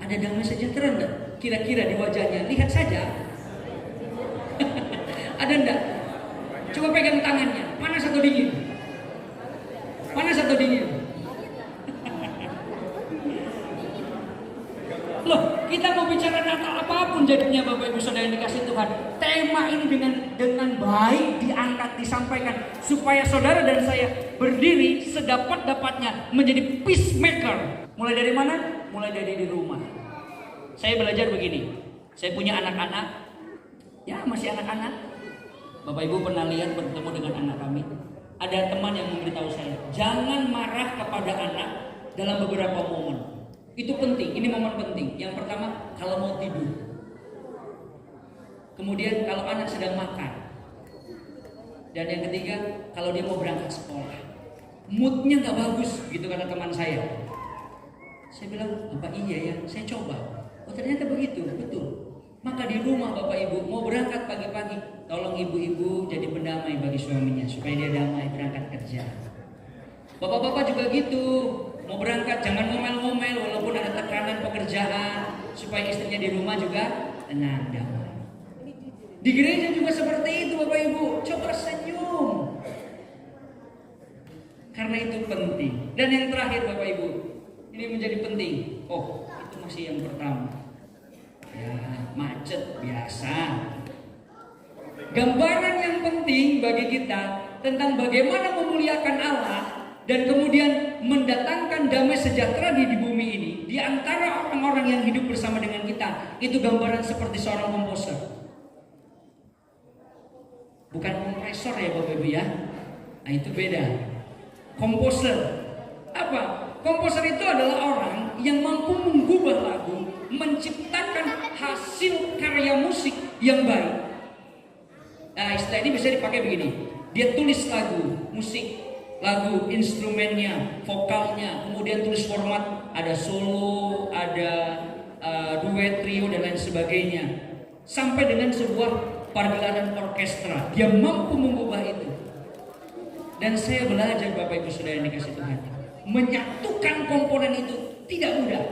Ada damai sejahtera enggak? Kira-kira di wajahnya, lihat saja. Ada enggak? Coba pegang tangannya, panas atau dingin? Panas atau dingin? Loh, kita mau bicara Natal apapun jadinya Bapak Ibu Saudara yang dikasih Tuhan. Tema ini dengan baik diangkat, disampaikan supaya saudara dan saya berdiri sedapat-dapatnya menjadi peacemaker. Mulai dari mana? Mulai dari di rumah. Saya belajar begini. Saya punya anak-anak. Ya, masih anak-anak. Bapak Ibu pernah lihat bertemu dengan anak kami. Ada teman yang memberitahu saya, jangan marah kepada anak dalam beberapa momen. Itu penting, ini momen penting. Yang pertama, kalau mau tidur. Kemudian kalau anak sedang makan. Dan yang ketiga, kalau dia mau berangkat sekolah. Moodnya gak bagus, gitu kata teman saya. Saya bilang, apa iya ya? Saya coba. Oh ternyata begitu, betul. Maka di rumah Bapak Ibu mau berangkat pagi-pagi, tolong ibu-ibu jadi pendamai bagi suaminya supaya dia damai berangkat kerja. Bapak-bapak juga gitu. Mau berangkat jangan ngomel-ngomel walaupun ada tekanan pekerjaan supaya istrinya di rumah juga tenang, damai. Di gereja juga seperti itu Bapak Ibu, coba senyum. Karena itu penting. Dan yang terakhir Bapak Ibu, ini menjadi penting. Oh, itu masih yang pertama. Ya, macet biasa. Gambaran yang penting bagi kita tentang bagaimana memuliakan Allah dan kemudian mendatangkan damai sejahtera di bumi ini di antara orang-orang yang hidup bersama dengan kita. Itu gambaran seperti seorang komposer. Bukan kompresor ya Bapak Ibu ya. Nah itu beda. Komposer. Apa? Komposer itu adalah orang yang mampu mengubah lagu, menciptakan hasil karya musik yang baik. Nah istilah ini bisa dipakai begini. Dia tulis lagu, musik, lagu, instrumennya, vokalnya, kemudian tulis format, ada solo, ada duet, trio dan lain sebagainya, sampai dengan sebuah pagelaran orkestra. Dia mampu mengubah itu. Dan saya belajar Bapak Ibu Saudara yang dikasih Tuhan, menyatukan komponen itu tidak mudah.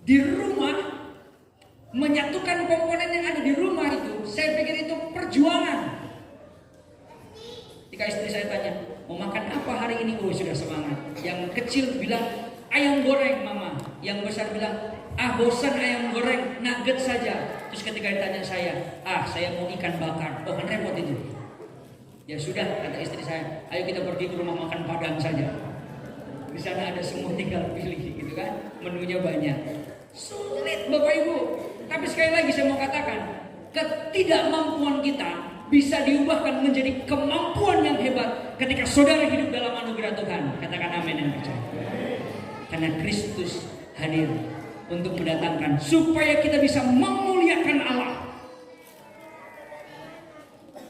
Di rumah, menyatukan komponen yang ada di rumah itu, saya pikir itu perjuangan. Ketika istri saya tanya, mau makan apa hari ini? Oh sudah semangat. Yang kecil bilang, ayam goreng mama. Yang besar bilang, bosan ayam goreng, nugget saja. Terus ketika ditanya saya mau ikan bakar. Oh kan repot itu. Ya sudah, kata istri saya, ayo kita pergi ke rumah makan Padang saja. Di sana ada semua, tinggal pilih gitu kan. Menunya banyak. Sulit Bapak Ibu. Tapi sekali lagi saya mau katakan, ketidakmampuan kita bisa diubahkan menjadi kemampuan yang hebat ketika saudara hidup dalam anugerah Tuhan. Katakan amin yang percaya. Karena Kristus hadir untuk mendatangkan supaya kita bisa memuliakan Allah.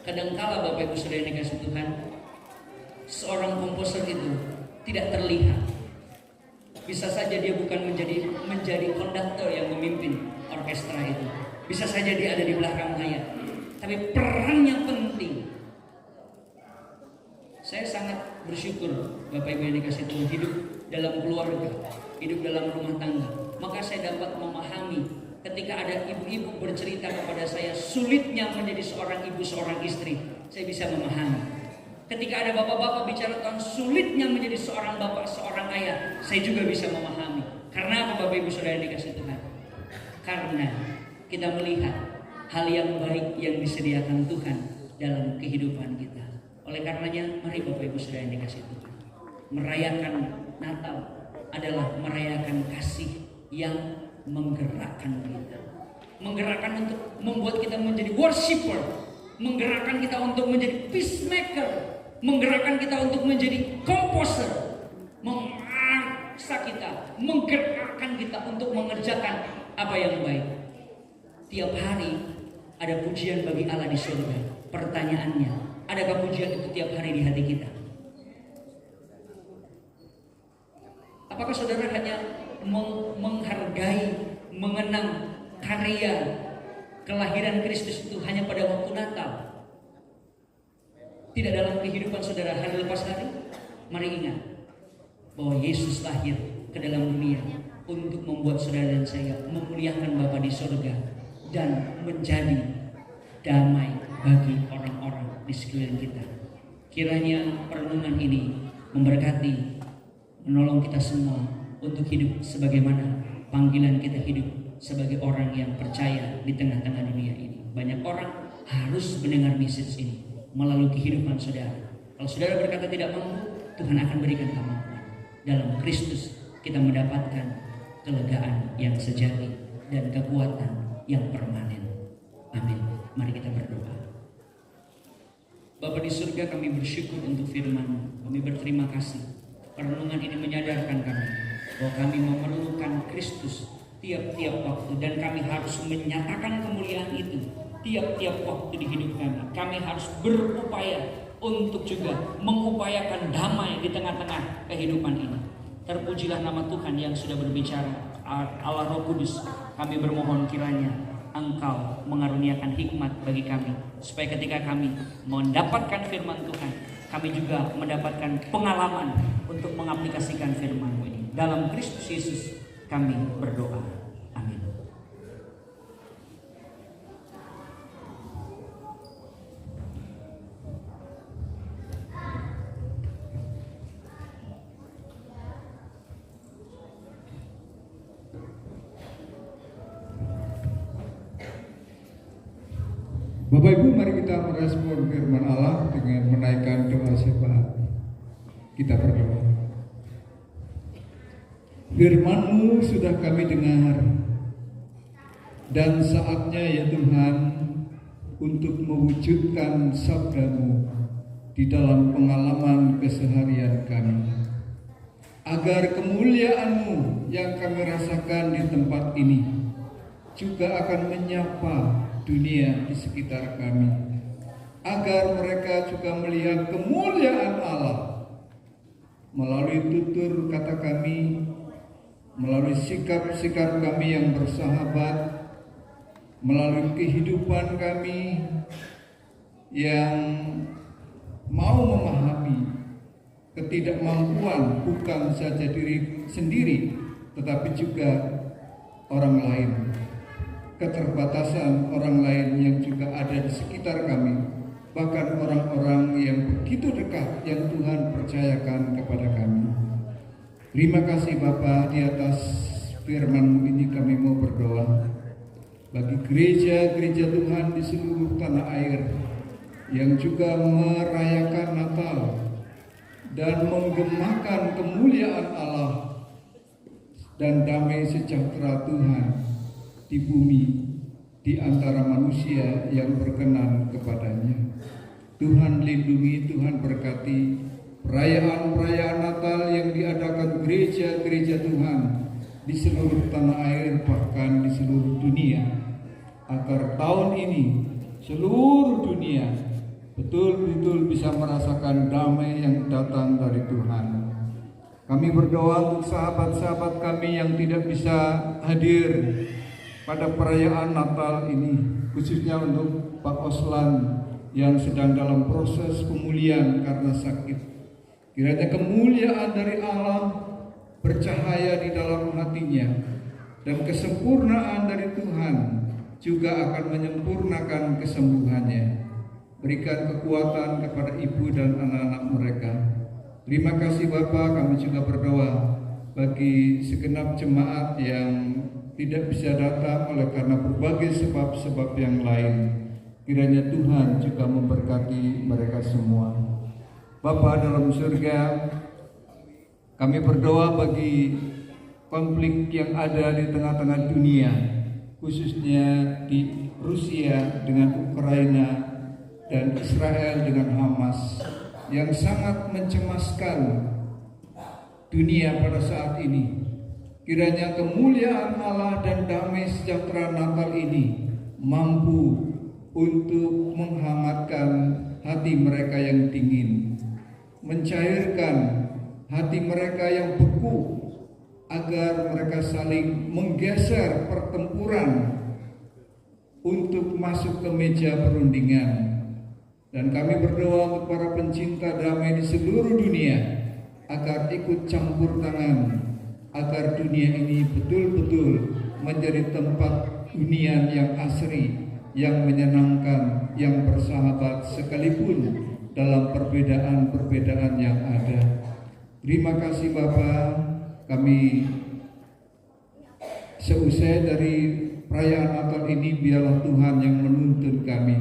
Kadangkala Bapak Ibu Saudara yang dikasihi Tuhan, seorang komposer itu tidak terlihat. Bisa saja dia bukan menjadi konduktor yang memimpin orkestra itu. Bisa saja dia ada di belakang layar. Tapi perannya penting. Saya sangat bersyukur Bapak Ibu yang dikasih Tuhan hidup dalam keluarga, hidup dalam rumah tangga. maka saya dapat memahami ketika ada ibu-ibu bercerita kepada saya sulitnya menjadi seorang ibu, seorang istri, saya bisa memahami. Ketika ada bapak-bapak bicara tentang sulitnya menjadi seorang bapak, seorang ayah, saya juga bisa memahami. Karena apa Bapak Ibu Saudara yang dikasih Tuhan? Karena kita melihat hal yang baik yang disediakan Tuhan dalam kehidupan kita. Oleh karenanya, mari Bapak Ibu Saudara yang dikasih Tuhan, merayakan Natal adalah merayakan kasih yang menggerakkan kita, menggerakkan untuk membuat kita menjadi worshiper, menggerakkan kita untuk menjadi peacemaker, menggerakkan kita untuk menjadi composer, memaksa kita, menggerakkan kita untuk mengerjakan apa yang baik. Tiap hari ada pujian bagi Allah di surga. Pertanyaannya, adakah pujian itu tiap hari di hati kita? Apakah saudara hanya menghargai, mengenang karya kelahiran Kristus itu hanya pada waktu Natal? Tidak dalam kehidupan saudara hari lepas hari? Mari ingat bahwa Yesus lahir ke dalam dunia untuk membuat saudara dan saya memuliakan Bapa di surga dan menjadi damai bagi orang-orang di sekeliling kita. Kiranya perenungan ini memberkati, menolong kita semua untuk hidup sebagaimana panggilan kita hidup sebagai orang yang percaya di tengah-tengah dunia ini. Banyak orang harus mendengar message ini melalui kehidupan saudara. Kalau saudara berkata tidak mampu, Tuhan akan berikan kemampuan. Dalam Kristus kita mendapatkan kelegaan yang sejati dan kekuatan yang permanen. Amin. Mari kita berdoa. Bapa di surga, kami bersyukur untuk firman-Mu. Kami berterima kasih. Perenungan ini menyadarkan kami bahwa kami memerlukan Kristus tiap-tiap waktu, dan kami harus menyatakan kemuliaan itu tiap-tiap waktu di hidup kami. Kami harus berupaya untuk juga mengupayakan damai di tengah-tengah kehidupan ini. Terpujilah nama Tuhan yang sudah berbicara, Allah Roh Kudus. Kami bermohon kiranya Engkau mengaruniakan hikmat bagi kami, supaya ketika kami mendapatkan firman Tuhan, kami juga mendapatkan pengalaman untuk mengaplikasikan firman-Mu ini. Dalam Kristus Yesus kami berdoa. Amin. Bapak Ibu, mari kita merespon firman Allah dengan menaikkan doa syafaat. Kita berdoa. Firman-Mu sudah kami dengar, dan saatnya ya Tuhan untuk mewujudkan sabda-Mu di dalam pengalaman keseharian kami, agar kemuliaan-Mu yang kami rasakan di tempat ini juga akan menyapa dunia di sekitar kami, agar mereka juga melihat kemuliaan Allah melalui tutur kata kami, melalui sikap-sikap kami yang bersahabat, melalui kehidupan kami yang mau memahami ketidakmampuan bukan saja diri sendiri, tetapi juga orang lain, keterbatasan orang lain yang juga ada di sekitar kami, bahkan orang-orang yang begitu dekat yang Tuhan percayakan kepada kami. Terima kasih Bapa, di atas firman-Mu ini kami mau berdoa bagi gereja-gereja Tuhan di seluruh tanah air yang juga merayakan Natal dan menggemakan kemuliaan Allah dan damai sejahtera Tuhan di bumi, di antara manusia yang berkenan kepadanya. Tuhan lindungi, Tuhan berkati perayaan-perayaan Natal yang diadakan gereja-gereja Tuhan di seluruh tanah air, bahkan di seluruh dunia, agar tahun ini seluruh dunia betul-betul bisa merasakan damai yang datang dari Tuhan. Kami berdoa untuk sahabat-sahabat kami yang tidak bisa hadir pada perayaan Natal ini, khususnya untuk Pak Oslan yang sedang dalam proses pemulihan karena sakit. Kiranya kemuliaan dari Allah bercahaya di dalam hatinya, dan kesempurnaan dari Tuhan juga akan menyempurnakan kesembuhannya. Berikan kekuatan kepada ibu dan anak-anak mereka. Terima kasih Bapa, kami juga berdoa bagi segenap jemaat yang tidak bisa datang oleh karena berbagai sebab-sebab yang lain. Kiranya Tuhan juga memberkati mereka semua. Bapa dalam surga, kami berdoa bagi konflik yang ada di tengah-tengah dunia, khususnya di Rusia dengan Ukraina dan Israel dengan Hamas, yang sangat mencemaskan dunia pada saat ini. Kiranya kemuliaan Allah dan damai sejahtera Natal ini mampu untuk menghangatkan hati mereka yang dingin, mencairkan hati mereka yang beku, agar mereka saling menggeser pertempuran untuk masuk ke meja perundingan. Dan kami berdoa untuk para pencinta damai di seluruh dunia agar ikut campur tangan, agar dunia ini betul-betul menjadi tempat hunian yang asri, yang menyenangkan, yang bersahabat sekalipun dalam perbedaan-perbedaan yang ada. Terima kasih Bapa, kami seusai dari perayaan Natal ini biarlah Tuhan yang menuntun kami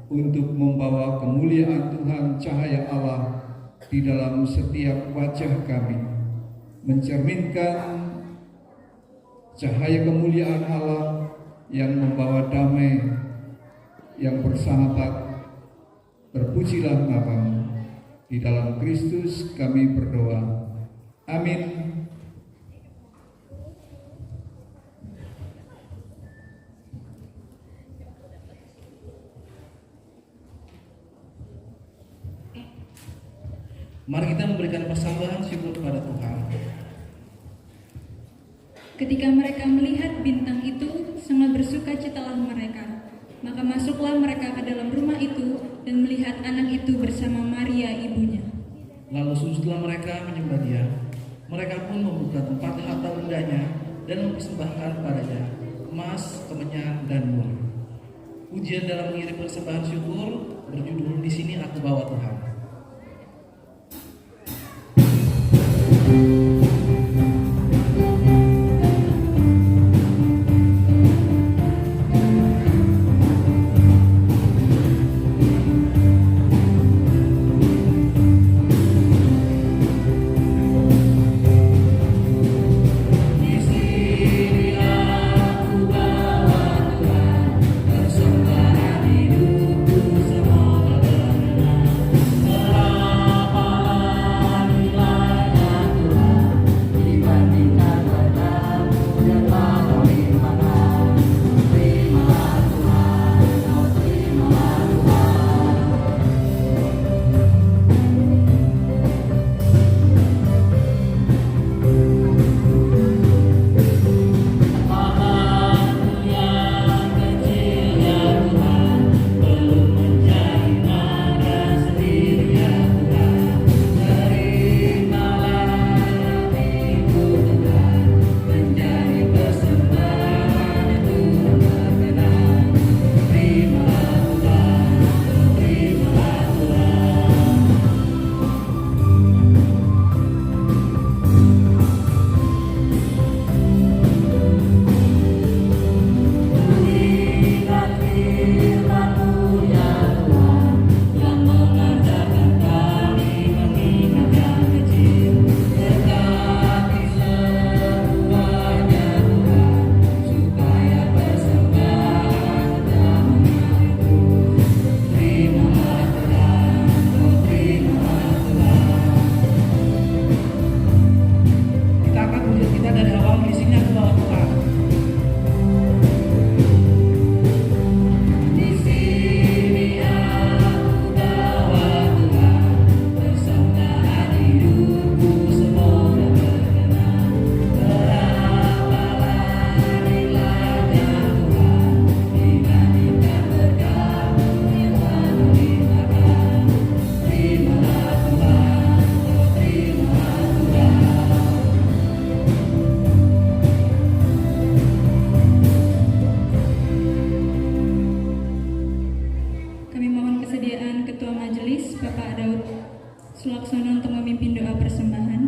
untuk membawa kemuliaan Tuhan, cahaya Allah di dalam setiap wajah kami, mencerminkan cahaya kemuliaan Allah yang membawa damai, yang bersahabat. Terpujilah namamu. Di dalam Kristus kami berdoa. Amin. Mari kita memberikan persembahan syukur kepada Tuhan. Ketika mereka melihat bintang itu, sangat bersukacitalah mereka. Maka masuklah mereka ke dalam rumah itu dan melihat anak itu bersama Maria ibunya. Lalu sujudlah mereka menyembah Dia. Mereka pun membuka tempat harta bendanya dan mempersembahkan padanya emas, kemenyan, dan mur. Ujian dalam mengirim persembahan syukur berjudul "Di Sini Aku Bawa Tuhan". Persembahan hidupku semua. Majelis Bapak Daud Sulaksono untuk memimpin doa persembahan.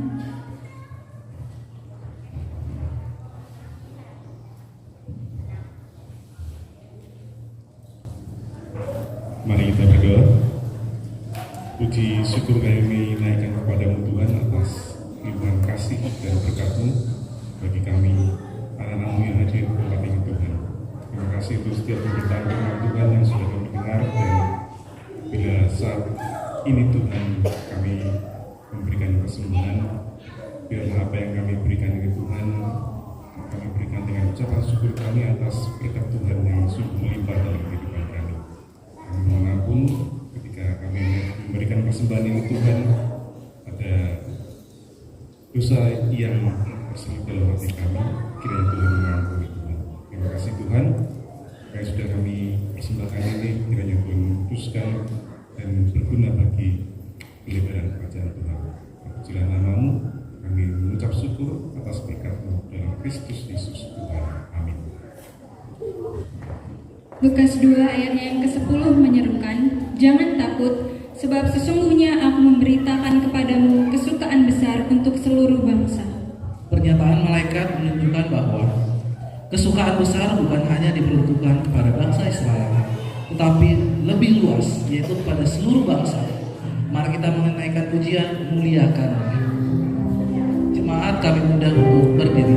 Mari kita berdoa. Puji syukur kami naikkan kepadamu Tuhan atas limpahan kasih dan berkat-Mu bagi kami anak-anak-Mu yang hadir di tempat ini Tuhan. Terima kasih untuk setiap pemberitaan firman Tuhan yang sudah kami dengar, dan bila saat ini Tuhan kami memberikan persembahan, biarlah apa yang kami berikan ini Tuhan kami berikan dengan ucapan syukur kami atas berkat Tuhan yang sungguh melimpah dalam kehidupan kami. Kami mohon ampun ketika kami memberikan persembahan ini Tuhan, ada dosa yang terselip dalam hati kami, kiranya Tuhan mengampuni Tuhan. Terima kasih Tuhan, yang sudah kami persembahkan ini, kiranya Tuhan memutuskan dan berguna bagi pelebaran kerajaan Tuhan. Terpujilah nama-Mu, kami mengucap syukur atas berkat-Mu dalam Kristus Yesus Tuhan. Amin. Lukas 2 ayatnya yang ke-10 menyerukan, "Jangan takut, sebab sesungguhnya aku memberitakan kepadamu kesukaan besar untuk seluruh bangsa." Pernyataan malaikat menunjukkan bahwa kesukaan besar bukan hanya diperuntukkan kepada bangsa Israel, tetapi lebih luas, yaitu kepada seluruh bangsa. Mari kita menaikkan pujian, memuliakan. Jemaat kami undang untuk berdiri.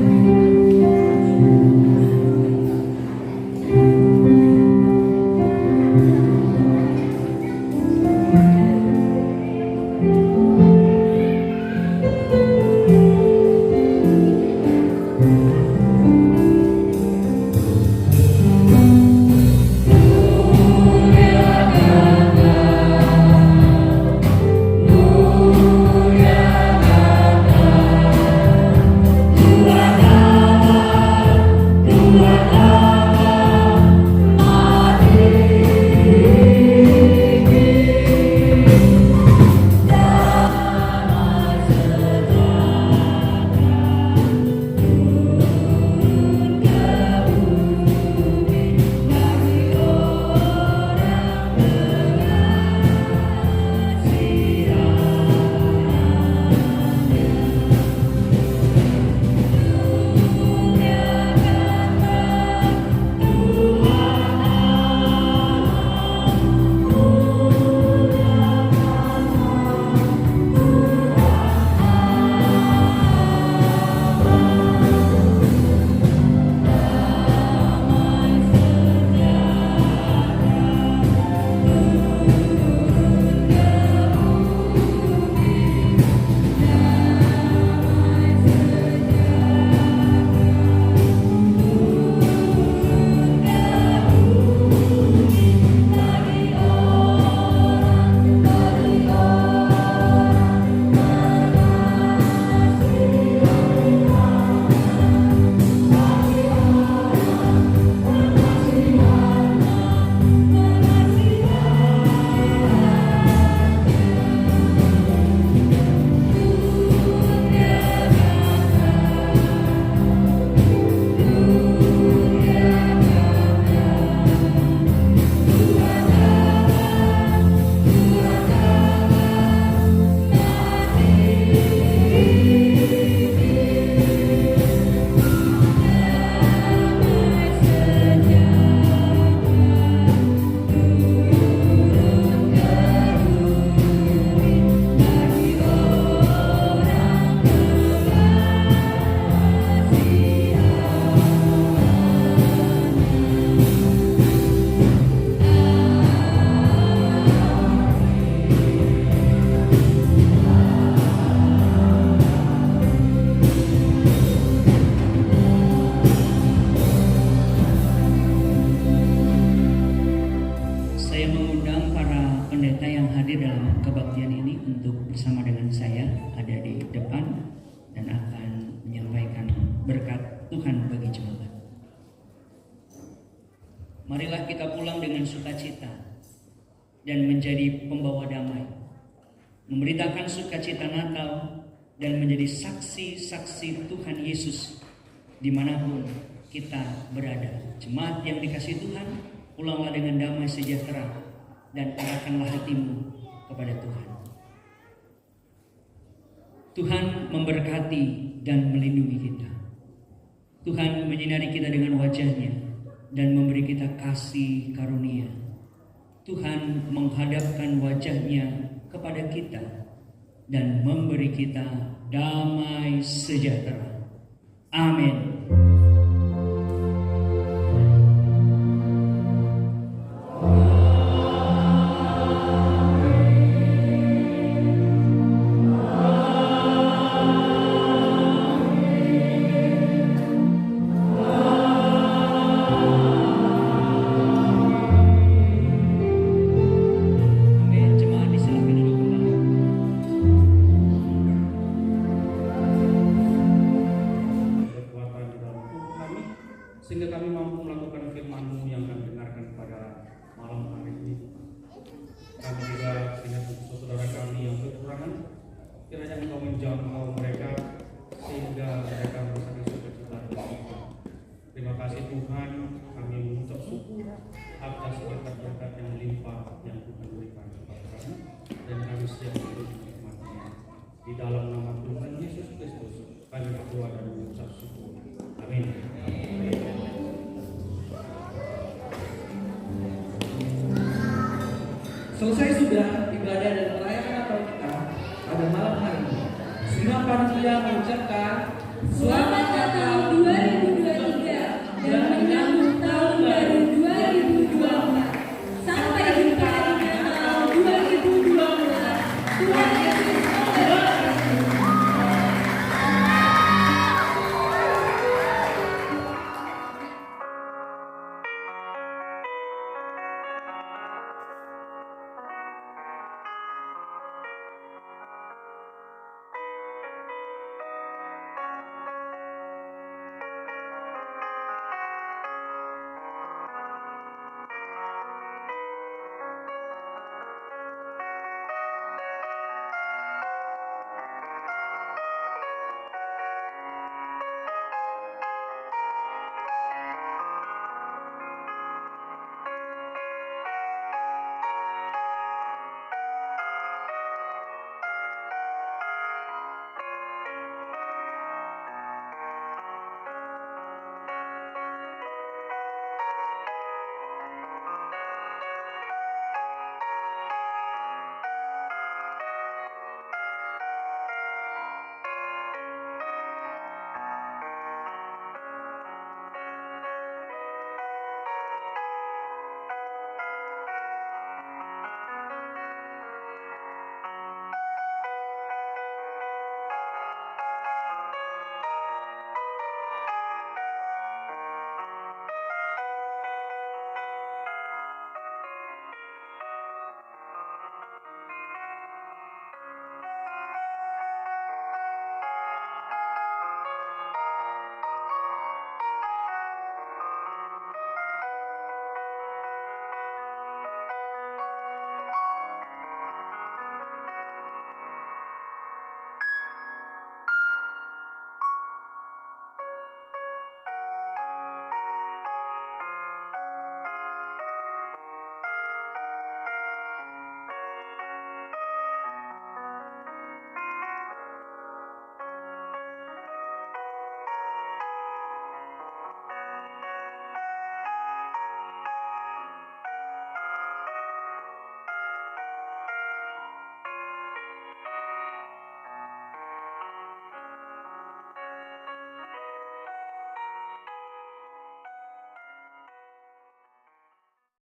Marilah kita pulang dengan sukacita dan menjadi pembawa damai, memberitakan sukacita Natal dan menjadi saksi-saksi Tuhan Yesus dimanapun kita berada. Jemaat yang dikasihi Tuhan, pulanglah dengan damai sejahtera dan arahkanlah hatimu kepada Tuhan. Tuhan memberkati dan melindungi kita. Tuhan menyinari kita dengan wajah-Nya dan memberi kita kasih karunia. Tuhan menghadapkan wajah-Nya kepada kita dan memberi kita damai sejahtera. Amin. Sehingga kami mampu melakukan firman-Mu yang kami dengarkan pada malam hari ini. Kami juga ingat untuk saudara kami yang kekurangan, kiranya Engkau menjangkau mereka sehingga mereka merasakan sukacita dan syukur. Terima kasih Tuhan, kami mengucap syukur atas berkat-berkat yang melimpah yang Tuhan berikan kepada kami, dan kami siap untuk menikmatinya. Di dalam nama Tuhan Yesus Kristus kami berdoa dan mengucap syukur. Amin. Selesai sudah ibadah dan pelayanan Natal kita pada malam hari ini. Semua panitia mengucapkan Selamat Natal 2023 dan